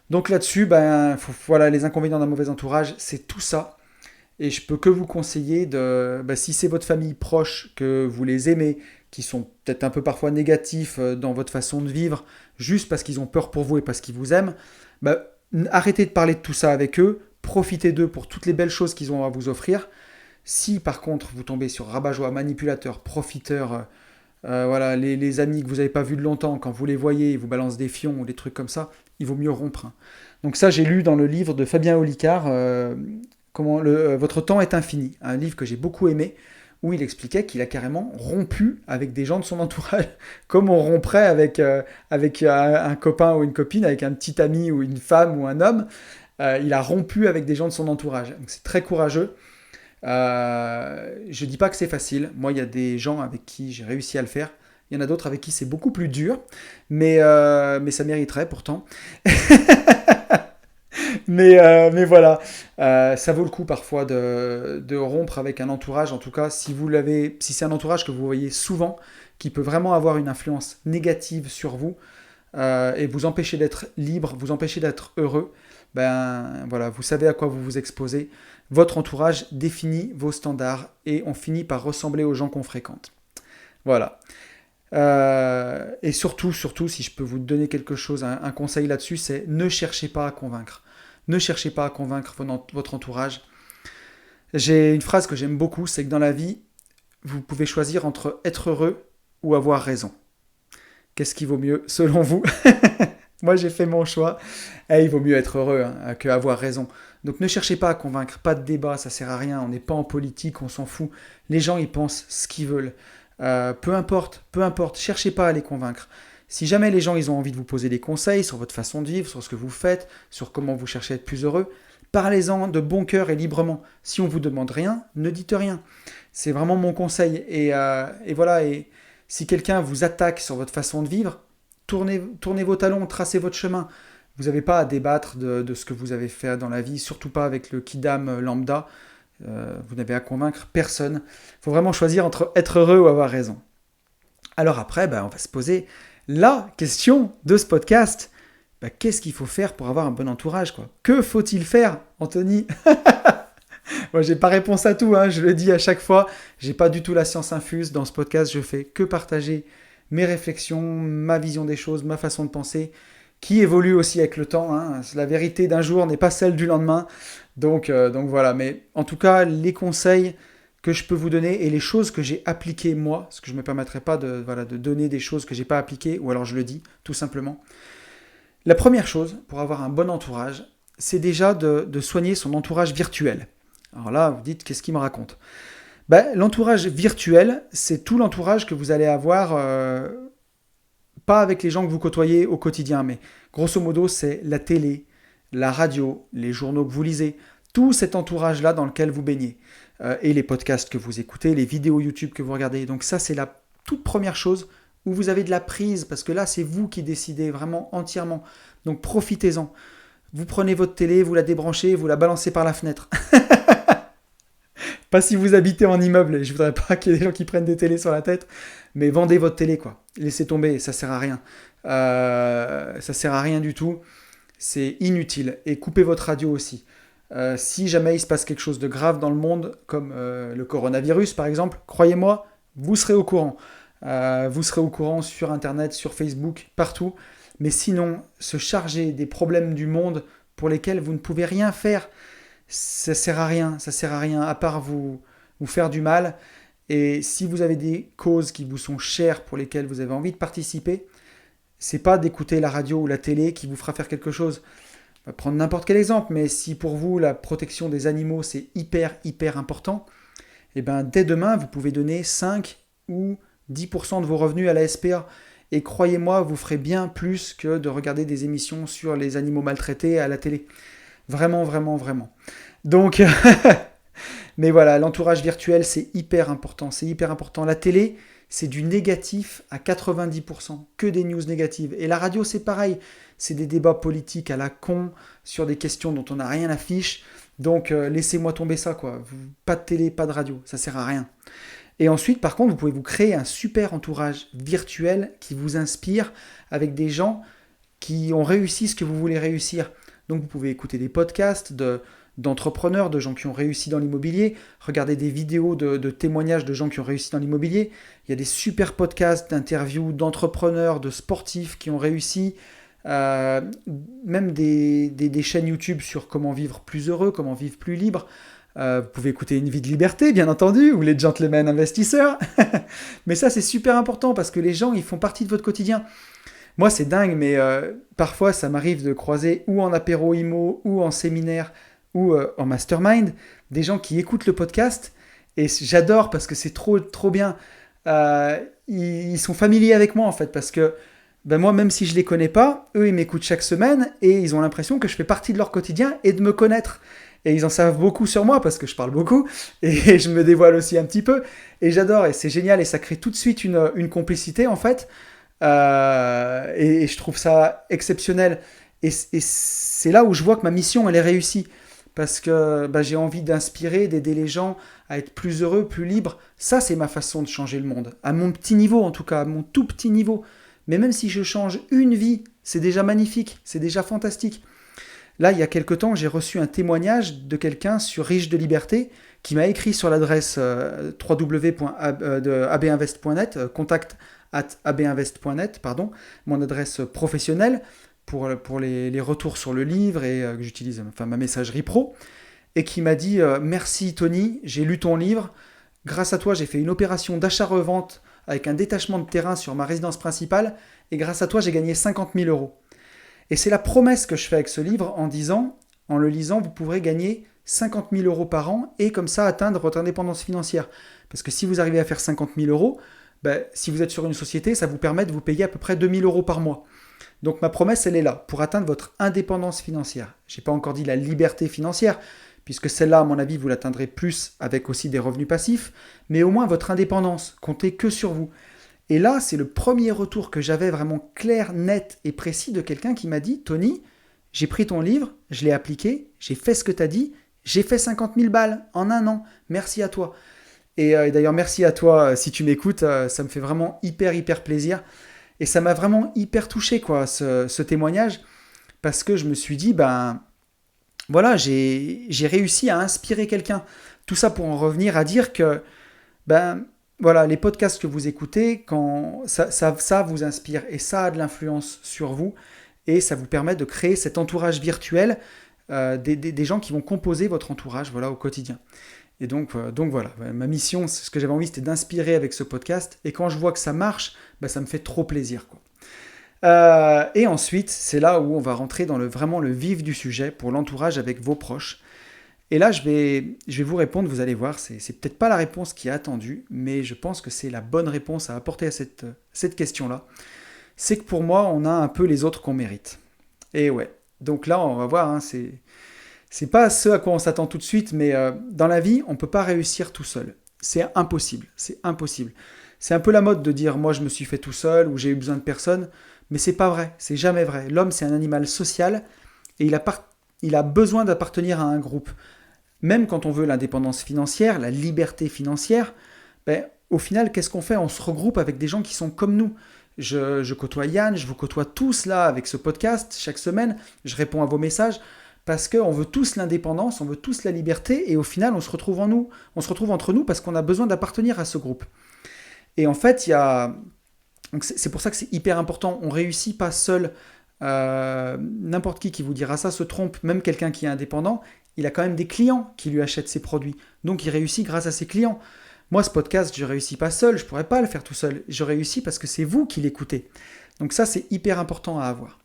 Donc là-dessus, voilà, les inconvénients d'un mauvais entourage, c'est tout ça. Et je peux que vous conseiller si c'est votre famille proche, que vous les aimez, qui sont peut-être un peu parfois négatifs dans votre façon de vivre, juste parce qu'ils ont peur pour vous et parce qu'ils vous aiment, arrêtez de parler de tout ça avec eux, profitez d'eux pour toutes les belles choses qu'ils ont à vous offrir. Si par contre vous tombez sur rabat-joie, manipulateur, profiteur, voilà, les amis que vous n'avez pas vus de longtemps, quand vous les voyez, ils vous balancent des fions ou des trucs comme ça, il vaut mieux rompre, hein. Donc ça, j'ai lu dans le livre de Fabien Olicard, Votre temps est infini, un livre que j'ai beaucoup aimé, où il expliquait qu'il a carrément rompu avec des gens de son entourage, comme on romprait avec un copain ou une copine, avec un petit ami ou une femme ou un homme. Il a rompu avec des gens de son entourage. Donc c'est très courageux. Je dis pas que c'est facile. Moi, il y a des gens avec qui j'ai réussi à le faire. Il y en a d'autres avec qui c'est beaucoup plus dur, mais ça mériterait pourtant. Mais voilà, ça vaut le coup parfois de rompre avec un entourage, en tout cas si c'est un entourage que vous voyez souvent, qui peut vraiment avoir une influence négative sur vous, et vous empêcher d'être libre, vous empêcher d'être heureux. Voilà, vous savez à quoi vous vous exposez. Votre entourage définit vos standards et on finit par ressembler aux gens qu'on fréquente. Voilà. Et surtout, si je peux vous donner quelque chose, un conseil là-dessus, c'est ne cherchez pas à convaincre. Ne cherchez pas à convaincre votre entourage. J'ai une phrase que j'aime beaucoup, c'est que dans la vie, vous pouvez choisir entre être heureux ou avoir raison. Qu'est-ce qui vaut mieux selon vous? Moi, j'ai fait mon choix. Il vaut mieux être heureux que avoir raison. Donc ne cherchez pas à convaincre, pas de débat, ça sert à rien. On n'est pas en politique, on s'en fout. Les gens, ils pensent ce qu'ils veulent. Peu importe, cherchez pas à les convaincre. Si jamais les gens ils ont envie de vous poser des conseils sur votre façon de vivre, sur ce que vous faites, sur comment vous cherchez à être plus heureux, parlez-en de bon cœur et librement. Si on vous demande rien, ne dites rien. C'est vraiment mon conseil. Et voilà, et si quelqu'un vous attaque sur votre façon de vivre, tournez vos talons, tracez votre chemin. Vous n'avez pas à débattre de ce que vous avez fait dans la vie, surtout pas avec le kidam lambda. Vous n'avez à convaincre personne. Il faut vraiment choisir entre être heureux ou avoir raison. Alors après, on va se poser la question de ce podcast. qu'est-ce qu'il faut faire pour avoir un bon entourage, quoi? Que faut-il faire, Anthony? Moi, j'ai pas réponse à tout, hein, je le dis à chaque fois. J'ai pas du tout la science infuse. Dans ce podcast, je fais que partager mes réflexions, ma vision des choses, ma façon de penser, qui évolue aussi avec le temps, hein. La vérité d'un jour n'est pas celle du lendemain. Donc voilà. Mais en tout cas, les conseils que je peux vous donner et les choses que j'ai appliquées moi, parce que je ne me permettrai pas de donner des choses que j'ai pas appliquées, ou alors je le dis tout simplement. La première chose pour avoir un bon entourage, c'est déjà de soigner son entourage virtuel. Alors là, vous dites, qu'est-ce qu'il me raconte? L'entourage virtuel, c'est tout l'entourage que vous allez avoir, pas avec les gens que vous côtoyez au quotidien, mais grosso modo, c'est la télé, la radio, les journaux que vous lisez, tout cet entourage-là dans lequel vous baignez, et les podcasts que vous écoutez, les vidéos YouTube que vous regardez. Donc ça, c'est la toute première chose où vous avez de la prise, parce que là, c'est vous qui décidez vraiment entièrement. Donc profitez-en. Vous prenez votre télé, vous la débranchez, vous la balancez par la fenêtre. Pas si vous habitez en immeuble, je voudrais pas qu'il y ait des gens qui prennent des télés sur la tête, mais vendez votre télé, quoi. Laissez tomber, ça sert à rien. Ça sert à rien du tout, c'est inutile. Et coupez votre radio aussi. Si jamais il se passe quelque chose de grave dans le monde, comme le coronavirus par exemple, croyez-moi, vous serez au courant. Vous serez au courant sur Internet, sur Facebook, partout. Mais sinon, se charger des problèmes du monde pour lesquels vous ne pouvez rien faire, ça sert à rien à part vous faire du mal. Et si vous avez des causes qui vous sont chères pour lesquelles vous avez envie de participer, c'est pas d'écouter la radio ou la télé qui vous fera faire quelque chose. On va prendre n'importe quel exemple, mais si pour vous la protection des animaux c'est hyper important, et dès demain vous pouvez donner 5 ou 10% de vos revenus à la SPA. Et croyez-moi, vous ferez bien plus que de regarder des émissions sur les animaux maltraités à la télé. Vraiment. Donc, mais voilà, l'entourage virtuel, c'est hyper important. La télé, c'est du négatif à 90%, que des news négatives. Et la radio, c'est pareil. C'est des débats politiques à la con, sur des questions dont on n'a rien à fiche. Donc, laissez-moi tomber ça, quoi. Pas de télé, pas de radio, ça sert à rien. Et ensuite, par contre, vous pouvez vous créer un super entourage virtuel qui vous inspire avec des gens qui ont réussi ce que vous voulez réussir. Donc vous pouvez écouter des podcasts d'entrepreneurs, de gens qui ont réussi dans l'immobilier, regarder des vidéos de témoignages de gens qui ont réussi dans l'immobilier. Il y a des super podcasts d'interviews d'entrepreneurs, de sportifs qui ont réussi, même des chaînes YouTube sur comment vivre plus heureux, comment vivre plus libre. Vous pouvez écouter Une vie de liberté, bien entendu, ou les Gentlemen investisseurs. Mais ça, c'est super important parce que les gens, ils font partie de votre quotidien. Moi, c'est dingue, mais parfois, ça m'arrive de croiser ou en apéro IMO, ou en séminaire, ou en mastermind, des gens qui écoutent le podcast. Et j'adore parce que c'est trop bien. Ils sont familiers avec moi, en fait, parce que moi, même si je ne les connais pas, eux, ils m'écoutent chaque semaine et ils ont l'impression que je fais partie de leur quotidien et de me connaître. Et ils en savent beaucoup sur moi parce que je parle beaucoup et je me dévoile aussi un petit peu. Et j'adore et c'est génial et ça crée tout de suite une complicité, en fait. Et je trouve ça exceptionnel. Et c'est là où je vois que ma mission, elle est réussie. Parce que j'ai envie d'inspirer, d'aider les gens à être plus heureux, plus libres. Ça, c'est ma façon de changer le monde. À mon petit niveau, en tout cas, à mon tout petit niveau. Mais même si je change une vie, c'est déjà magnifique, c'est déjà fantastique. Là, il y a quelque temps, j'ai reçu un témoignage de quelqu'un sur Riche de Liberté qui m'a écrit sur l'adresse www.abinvest.net, contact@abinvest.net, pardon, mon adresse professionnelle pour les retours sur le livre et que j'utilise ma messagerie pro, et qui m'a dit merci Tony, j'ai lu ton livre, grâce à toi j'ai fait une opération d'achat-revente avec un détachement de terrain sur ma résidence principale, et grâce à toi j'ai gagné 50 000 euros. Et c'est la promesse que je fais avec ce livre en disant, en le lisant, vous pourrez gagner 50 000 euros par an et comme ça atteindre votre indépendance financière. Parce que si vous arrivez à faire 50 000 euros, si vous êtes sur une société, ça vous permet de vous payer à peu près 2 000 euros par mois. Donc ma promesse, elle est là, pour atteindre votre indépendance financière. Je n'ai pas encore dit la liberté financière, puisque celle-là, à mon avis, vous l'atteindrez plus avec aussi des revenus passifs, mais au moins votre indépendance, comptez que sur vous. Et là, c'est le premier retour que j'avais vraiment clair, net et précis de quelqu'un qui m'a dit « Tony, j'ai pris ton livre, je l'ai appliqué, j'ai fait ce que tu as dit, j'ai fait 50 000 balles en un an, merci à toi. » Et d'ailleurs, merci à toi si tu m'écoutes, ça me fait vraiment hyper plaisir. Et ça m'a vraiment hyper touché, quoi, ce témoignage. parce que je me suis dit, ben voilà, j'ai réussi à inspirer quelqu'un. Tout ça pour en revenir à dire que, ben voilà, les podcasts que vous écoutez, quand ça vous inspire et ça a de l'influence sur vous et ça vous permet de créer cet entourage virtuel, des gens qui vont composer votre entourage, voilà, au quotidien. Et donc voilà, ma mission, ce que j'avais envie, c'était d'inspirer avec ce podcast. Et quand je vois que ça marche, bah, ça me fait trop plaisir, quoi. Et ensuite, c'est là où on va rentrer dans vraiment le vif du sujet pour l'entourage avec vos proches. Et là, je vais vous répondre, vous allez voir, c'est peut-être pas la réponse qui est attendue, mais je pense que c'est la bonne réponse à apporter à cette question-là. C'est que pour moi, on a un peu les autres qu'on mérite. Et ouais, donc là, on va voir, hein, c'est pas ce à quoi on s'attend tout de suite, mais dans la vie, on ne peut pas réussir tout seul. C'est impossible, c'est impossible. C'est un peu la mode de dire moi je me suis fait tout seul ou j'ai eu besoin de personne, mais c'est pas vrai, c'est jamais vrai. L'homme c'est un animal social et il a besoin d'appartenir à un groupe. Même quand on veut l'indépendance financière, la liberté financière, ben, au final qu'est-ce qu'on fait? On se regroupe avec des gens qui sont comme nous. Je côtoie Yann, je vous côtoie tous là avec ce podcast chaque semaine, je réponds à vos messages. Parce qu'on veut tous l'indépendance, on veut tous la liberté, et au final, on se retrouve on se retrouve entre nous parce qu'on a besoin d'appartenir à ce groupe. Et en fait, donc c'est pour ça que c'est hyper important. On ne réussit pas seul. N'importe qui vous dira ça se trompe. Même quelqu'un qui est indépendant, il a quand même des clients qui lui achètent ses produits. Donc, il réussit grâce à ses clients. Moi, ce podcast, je ne réussis pas seul. Je ne pourrais pas le faire tout seul. Je réussis parce que c'est vous qui l'écoutez. Donc ça, c'est hyper important à avoir.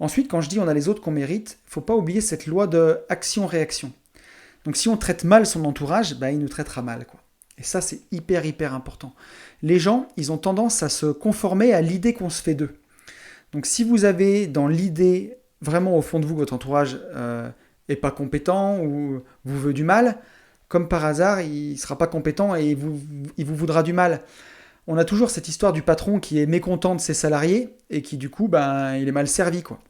Ensuite, quand je dis on a les autres qu'on mérite, il ne faut pas oublier cette loi de action-réaction. Donc si on traite mal son entourage, bah, il nous traitera mal, quoi. Et ça, c'est hyper, hyper important. Les gens, ils ont tendance à se conformer à l'idée qu'on se fait d'eux. Donc si vous avez dans l'idée, vraiment au fond de vous, que votre entourage est pas compétent ou vous veut du mal, comme par hasard, il ne sera pas compétent et il vous voudra du mal. On a toujours cette histoire du patron qui est mécontent de ses salariés et qui du coup, ben, il est mal servi, quoi.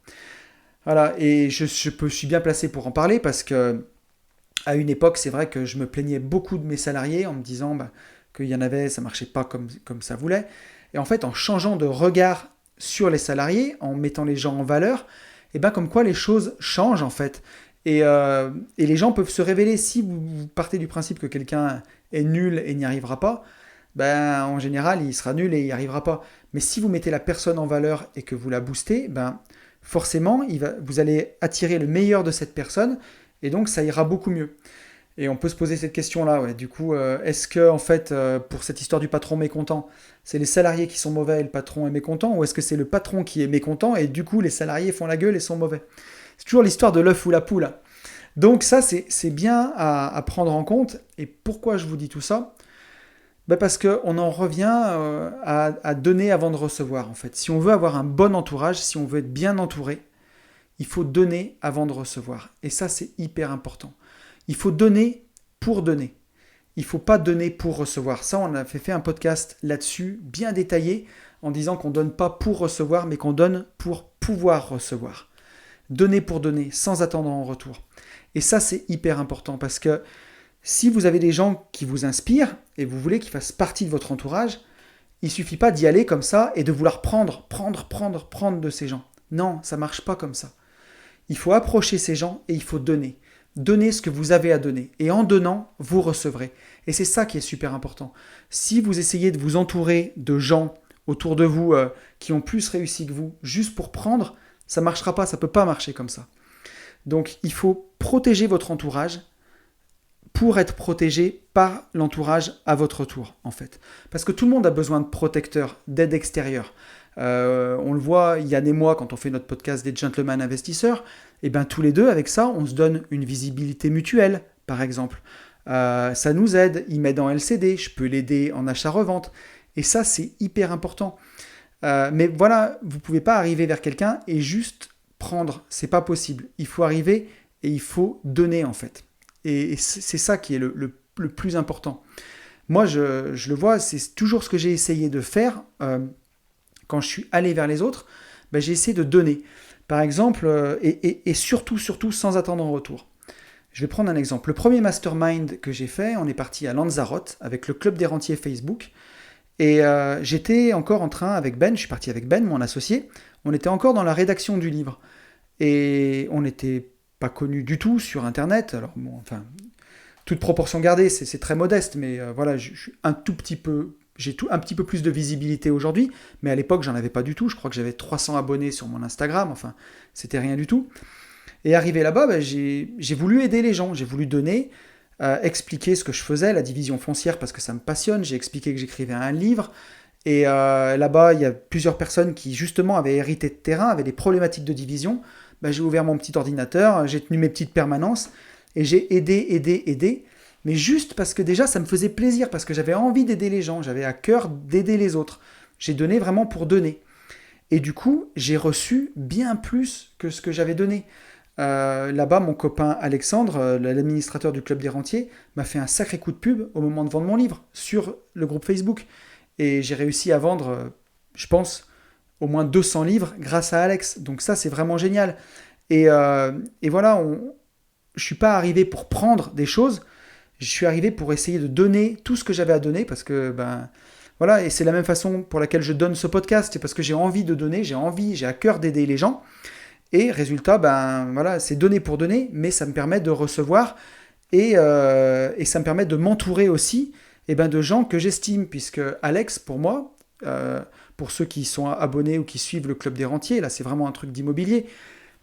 Voilà, et je suis bien placé pour en parler parce que à une époque, c'est vrai que je me plaignais beaucoup de mes salariés en me disant bah, qu'il y en avait, ça marchait pas comme ça voulait. Et en fait, en changeant de regard sur les salariés, en mettant les gens en valeur, et ben comme quoi les choses changent en fait. Et les gens peuvent se révéler. Si vous partez du principe que quelqu'un est nul et n'y arrivera pas, ben, en général, il sera nul et il n'y arrivera pas. Mais si vous mettez la personne en valeur et que vous la boostez, ben, forcément, vous allez attirer le meilleur de cette personne et donc ça ira beaucoup mieux. Et on peut se poser cette question-là. Ouais. Du coup, est-ce que, en fait, pour cette histoire du patron mécontent, c'est les salariés qui sont mauvais et le patron est mécontent, ou est-ce que c'est le patron qui est mécontent et du coup les salariés font la gueule et sont mauvais? C'est toujours l'histoire de l'œuf ou la poule. Donc ça, c'est bien à prendre en compte. Et pourquoi je vous dis tout ça? Ben parce qu'on en revient à donner avant de recevoir, en fait. Si on veut avoir un bon entourage, si on veut être bien entouré, il faut donner avant de recevoir. Et ça, c'est hyper important. Il faut donner pour donner. Il ne faut pas donner pour recevoir. Ça, on a fait un podcast là-dessus, bien détaillé, en disant qu'on ne donne pas pour recevoir, mais qu'on donne pour pouvoir recevoir. Donner pour donner, sans attendre en retour. Et ça, c'est hyper important, parce que si vous avez des gens qui vous inspirent, et vous voulez qu'ils fassent partie de votre entourage, il ne suffit pas d'y aller comme ça, et de vouloir prendre de ces gens. Non, ça ne marche pas comme ça. Il faut approcher ces gens, et il faut donner. Donnez ce que vous avez à donner. Et en donnant, vous recevrez. Et c'est ça qui est super important. Si vous essayez de vous entourer de gens autour de vous qui ont plus réussi que vous, juste pour prendre, ça ne marchera pas, ça ne peut pas marcher comme ça. Donc il faut protéger votre entourage pour être protégé par l'entourage à votre tour, en fait. Parce que tout le monde a besoin de protecteurs, d'aide extérieure. On le voit, Yann et moi, quand on fait notre podcast des Gentlemen Investisseurs, et bien tous les deux, avec ça, on se donne une visibilité mutuelle, par exemple. Ça nous aide, il m'aide en LCD, je peux l'aider en achat-revente. Et ça, c'est hyper important. Mais voilà, vous ne pouvez pas arriver vers quelqu'un et juste prendre. C'est pas possible. Il faut arriver et il faut donner, en fait. Et c'est ça qui est le plus important. Moi, je le vois, c'est toujours ce que j'ai essayé de faire quand je suis allé vers les autres. Ben, j'ai essayé de donner. Par exemple, et surtout, sans attendre en retour. Je vais prendre un exemple. Le premier mastermind que j'ai fait, on est parti à Lanzarote avec le club des rentiers Facebook. Et j'étais encore en train avec Ben, je suis parti avec Ben, mon associé, on était encore dans la rédaction du livre. Et on n'était pas connus du tout sur Internet. Alors, bon, enfin, toute proportion gardée, c'est très modeste, mais voilà, je suis un tout petit peu. Un petit peu plus de visibilité aujourd'hui, mais à l'époque, j'en avais pas du tout. Je crois que j'avais 300 abonnés sur mon Instagram. Enfin, c'était rien du tout. Et arrivé là-bas, j'ai voulu aider les gens. J'ai voulu donner, expliquer ce que je faisais, la division foncière, parce que ça me passionne. J'ai expliqué que j'écrivais un livre. Et là-bas, il y a plusieurs personnes qui, justement, avaient hérité de terrain, avaient des problématiques de division. J'ai ouvert mon petit ordinateur, j'ai tenu mes petites permanences, et j'ai aidé. Mais juste parce que déjà, ça me faisait plaisir, parce que j'avais envie d'aider les gens, j'avais à cœur d'aider les autres. J'ai donné vraiment pour donner. Et du coup, j'ai reçu bien plus que ce que j'avais donné. Là-bas, mon copain Alexandre, l'administrateur du Club des Rentiers, m'a fait un sacré coup de pub au moment de vendre mon livre sur le groupe Facebook. Et j'ai réussi à vendre, je pense, au moins 200 livres grâce à Alex. Donc ça, c'est vraiment génial. Et voilà, je ne suis pas arrivé pour prendre des choses, je suis arrivé pour essayer de donner tout ce que j'avais à donner, parce que, voilà, et c'est la même façon pour laquelle je donne ce podcast, c'est parce que j'ai envie de donner, j'ai à cœur d'aider les gens. Et résultat, voilà, c'est donner pour donner, mais ça me permet de recevoir et ça me permet de m'entourer aussi de gens que j'estime, puisque Alex, pour moi, pour ceux qui sont abonnés ou qui suivent le Club des Rentiers, là c'est vraiment un truc d'immobilier,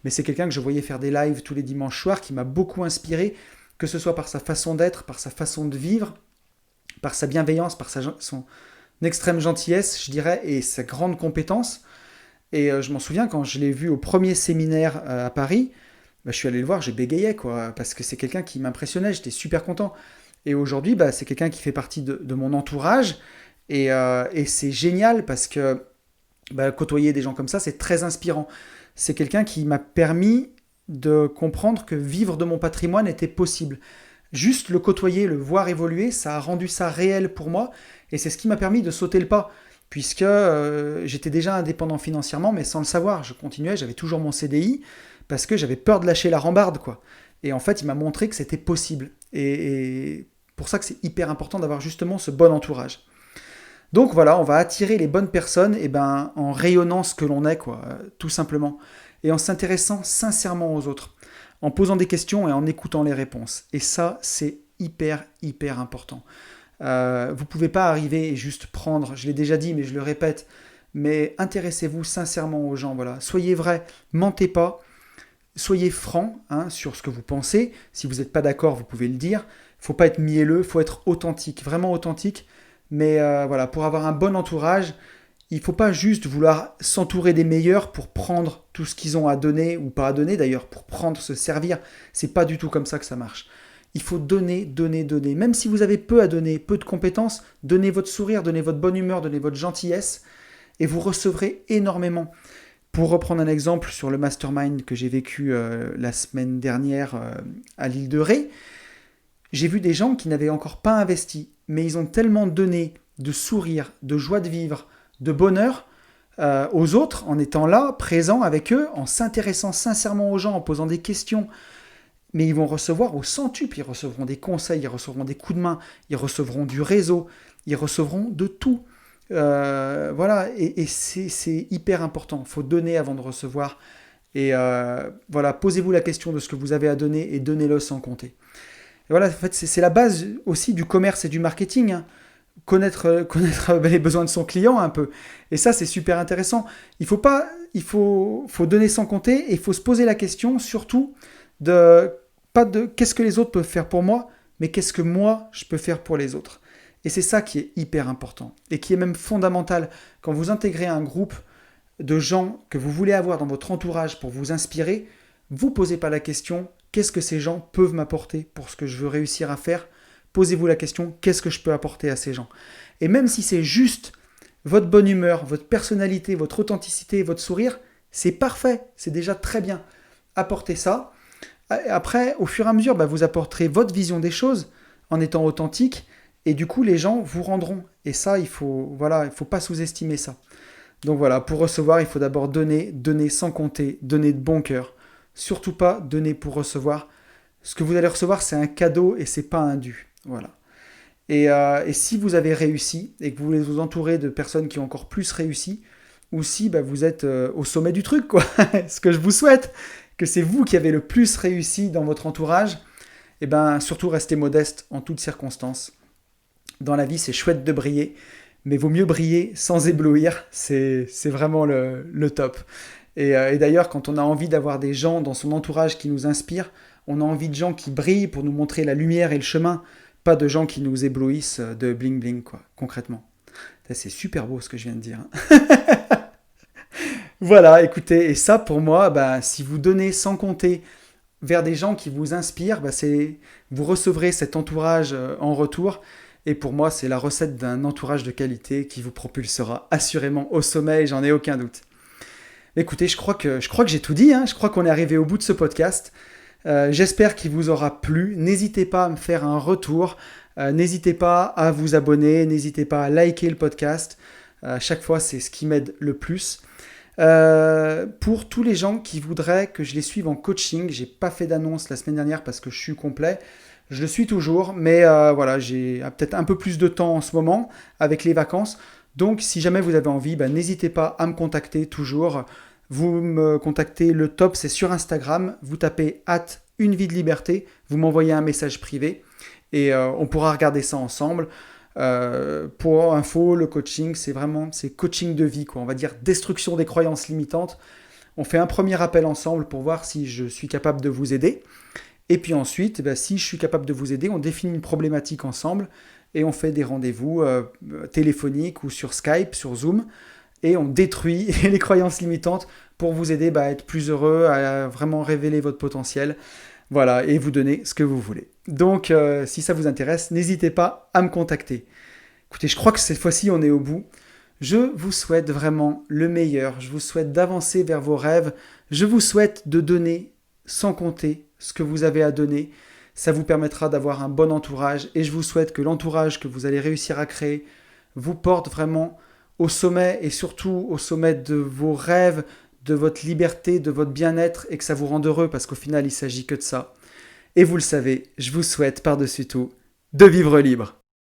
mais c'est quelqu'un que je voyais faire des lives tous les dimanches soirs, qui m'a beaucoup inspiré, que ce soit par sa façon d'être, par sa façon de vivre, par sa bienveillance, par son extrême gentillesse, je dirais, et sa grande compétence. Et je m'en souviens, quand je l'ai vu au premier séminaire à Paris, je suis allé le voir, j'ai bégayé, quoi, parce que c'est quelqu'un qui m'impressionnait, j'étais super content. Et aujourd'hui, c'est quelqu'un qui fait partie de mon entourage, et c'est génial, parce que côtoyer des gens comme ça, c'est très inspirant. C'est quelqu'un qui m'a permis de comprendre que vivre de mon patrimoine était possible. Juste le côtoyer, le voir évoluer, ça a rendu ça réel pour moi, et c'est ce qui m'a permis de sauter le pas, puisque j'étais déjà indépendant financièrement, mais sans le savoir. Je continuais, j'avais toujours mon CDI, parce que j'avais peur de lâcher la rambarde, quoi. Et en fait, il m'a montré que c'était possible. Et pour ça que c'est hyper important d'avoir justement ce bon entourage. Donc voilà, on va attirer les bonnes personnes en rayonnant ce que l'on est, quoi, tout simplement. Et en s'intéressant sincèrement aux autres, en posant des questions et en écoutant les réponses. Et ça, c'est hyper, hyper important. Vous ne pouvez pas arriver et juste prendre, je l'ai déjà dit, mais je le répète, mais intéressez-vous sincèrement aux gens. Voilà. Soyez vrai, mentez pas, soyez franc sur ce que vous pensez. Si vous n'êtes pas d'accord, vous pouvez le dire. Il ne faut pas être mielleux, il faut être authentique, vraiment authentique. Mais voilà, pour avoir un bon entourage, il ne faut pas juste vouloir s'entourer des meilleurs pour prendre tout ce qu'ils ont à donner, ou pas à donner d'ailleurs, pour prendre, se servir. C'est pas du tout comme ça que ça marche. Il faut donner, donner, donner. Même si vous avez peu à donner, peu de compétences, donnez votre sourire, donnez votre bonne humeur, donnez votre gentillesse, et vous recevrez énormément. Pour reprendre un exemple sur le mastermind que j'ai vécu la semaine dernière à l'île de Ré, j'ai vu des gens qui n'avaient encore pas investi, mais ils ont tellement donné de sourire, de joie de vivre, de bonheur aux autres, en étant là, présent avec eux, en s'intéressant sincèrement aux gens, en posant des questions. Mais ils vont recevoir au centuple, ils recevront des conseils, ils recevront des coups de main, ils recevront du réseau, ils recevront de tout. Voilà, et c'est hyper important. Il faut donner avant de recevoir. Et voilà, posez-vous la question de ce que vous avez à donner et donnez-le sans compter. Et voilà, en fait, c'est la base aussi du commerce et du marketing. Connaître les besoins de son client un peu. Et ça, c'est super intéressant. Il faut donner sans compter, et il faut se poser la question surtout pas de qu'est-ce que les autres peuvent faire pour moi, mais qu'est-ce que moi je peux faire pour les autres. Et c'est ça qui est hyper important et qui est même fondamental quand vous intégrez un groupe de gens que vous voulez avoir dans votre entourage pour vous inspirer. Vous posez pas la question qu'est-ce que ces gens peuvent m'apporter pour ce que je veux réussir à faire. Posez-vous la question qu'est-ce que je peux apporter à ces gens. Et même si c'est juste votre bonne humeur, votre personnalité, votre authenticité, votre sourire, c'est parfait, c'est déjà très bien. Apportez ça. Après, au fur et à mesure, vous apporterez votre vision des choses en étant authentique, et du coup, les gens vous rendront. Et ça, il faut pas sous-estimer ça. Donc voilà, pour recevoir, il faut d'abord donner sans compter, donner de bon cœur. Surtout pas donner pour recevoir. Ce que vous allez recevoir, c'est un cadeau et c'est pas un dû. Voilà. Et si vous avez réussi et que vous voulez vous entourer de personnes qui ont encore plus réussi, ou si vous êtes au sommet du truc, quoi, ce que je vous souhaite, que c'est vous qui avez le plus réussi dans votre entourage, eh ben, surtout restez modeste en toutes circonstances. Dans la vie, c'est chouette de briller, mais vaut mieux briller sans éblouir, c'est vraiment le top. Et d'ailleurs, quand on a envie d'avoir des gens dans son entourage qui nous inspirent, on a envie de gens qui brillent pour nous montrer la lumière et le chemin, pas de gens qui nous éblouissent de bling bling, quoi, concrètement. C'est super beau ce que je viens de dire. Voilà, écoutez, et ça pour moi, bah, si vous donnez sans compter vers des gens qui vous inspirent, bah, vous recevrez cet entourage en retour. Et pour moi, c'est la recette d'un entourage de qualité qui vous propulsera assurément au sommet, j'en ai aucun doute. Écoutez, je crois que j'ai tout dit, hein. Je crois qu'on est arrivé au bout de ce podcast. J'espère qu'il vous aura plu. N'hésitez pas à me faire un retour. N'hésitez pas à vous abonner. N'hésitez pas à liker le podcast. À chaque fois, c'est ce qui m'aide le plus. Pour tous les gens qui voudraient que je les suive en coaching, j'ai pas fait d'annonce la semaine dernière parce que je suis complet. Je le suis toujours, mais voilà, j'ai peut-être un peu plus de temps en ce moment avec les vacances. Donc, si jamais vous avez envie, n'hésitez pas à me contacter toujours. Vous me contactez, le top, c'est sur Instagram. Vous tapez @unevie-de-liberté. Vous m'envoyez un message privé et on pourra regarder ça ensemble. Pour info, le coaching, c'est coaching de vie, quoi. On va dire destruction des croyances limitantes. On fait un premier appel ensemble pour voir si je suis capable de vous aider. Et puis ensuite, si je suis capable de vous aider, on définit une problématique ensemble et on fait des rendez-vous téléphoniques ou sur Skype, sur Zoom. Et on détruit les croyances limitantes pour vous aider à être plus heureux, à vraiment révéler votre potentiel. Voilà, et vous donner ce que vous voulez. Donc, si ça vous intéresse, n'hésitez pas à me contacter. Écoutez, je crois que cette fois-ci, on est au bout. Je vous souhaite vraiment le meilleur. Je vous souhaite d'avancer vers vos rêves. Je vous souhaite de donner sans compter ce que vous avez à donner. Ça vous permettra d'avoir un bon entourage. Et je vous souhaite que l'entourage que vous allez réussir à créer vous porte vraiment au sommet et surtout au sommet de vos rêves, de votre liberté, de votre bien-être et que ça vous rende heureux parce qu'au final, il ne s'agit que de ça. Et vous le savez, je vous souhaite par-dessus tout de vivre libre.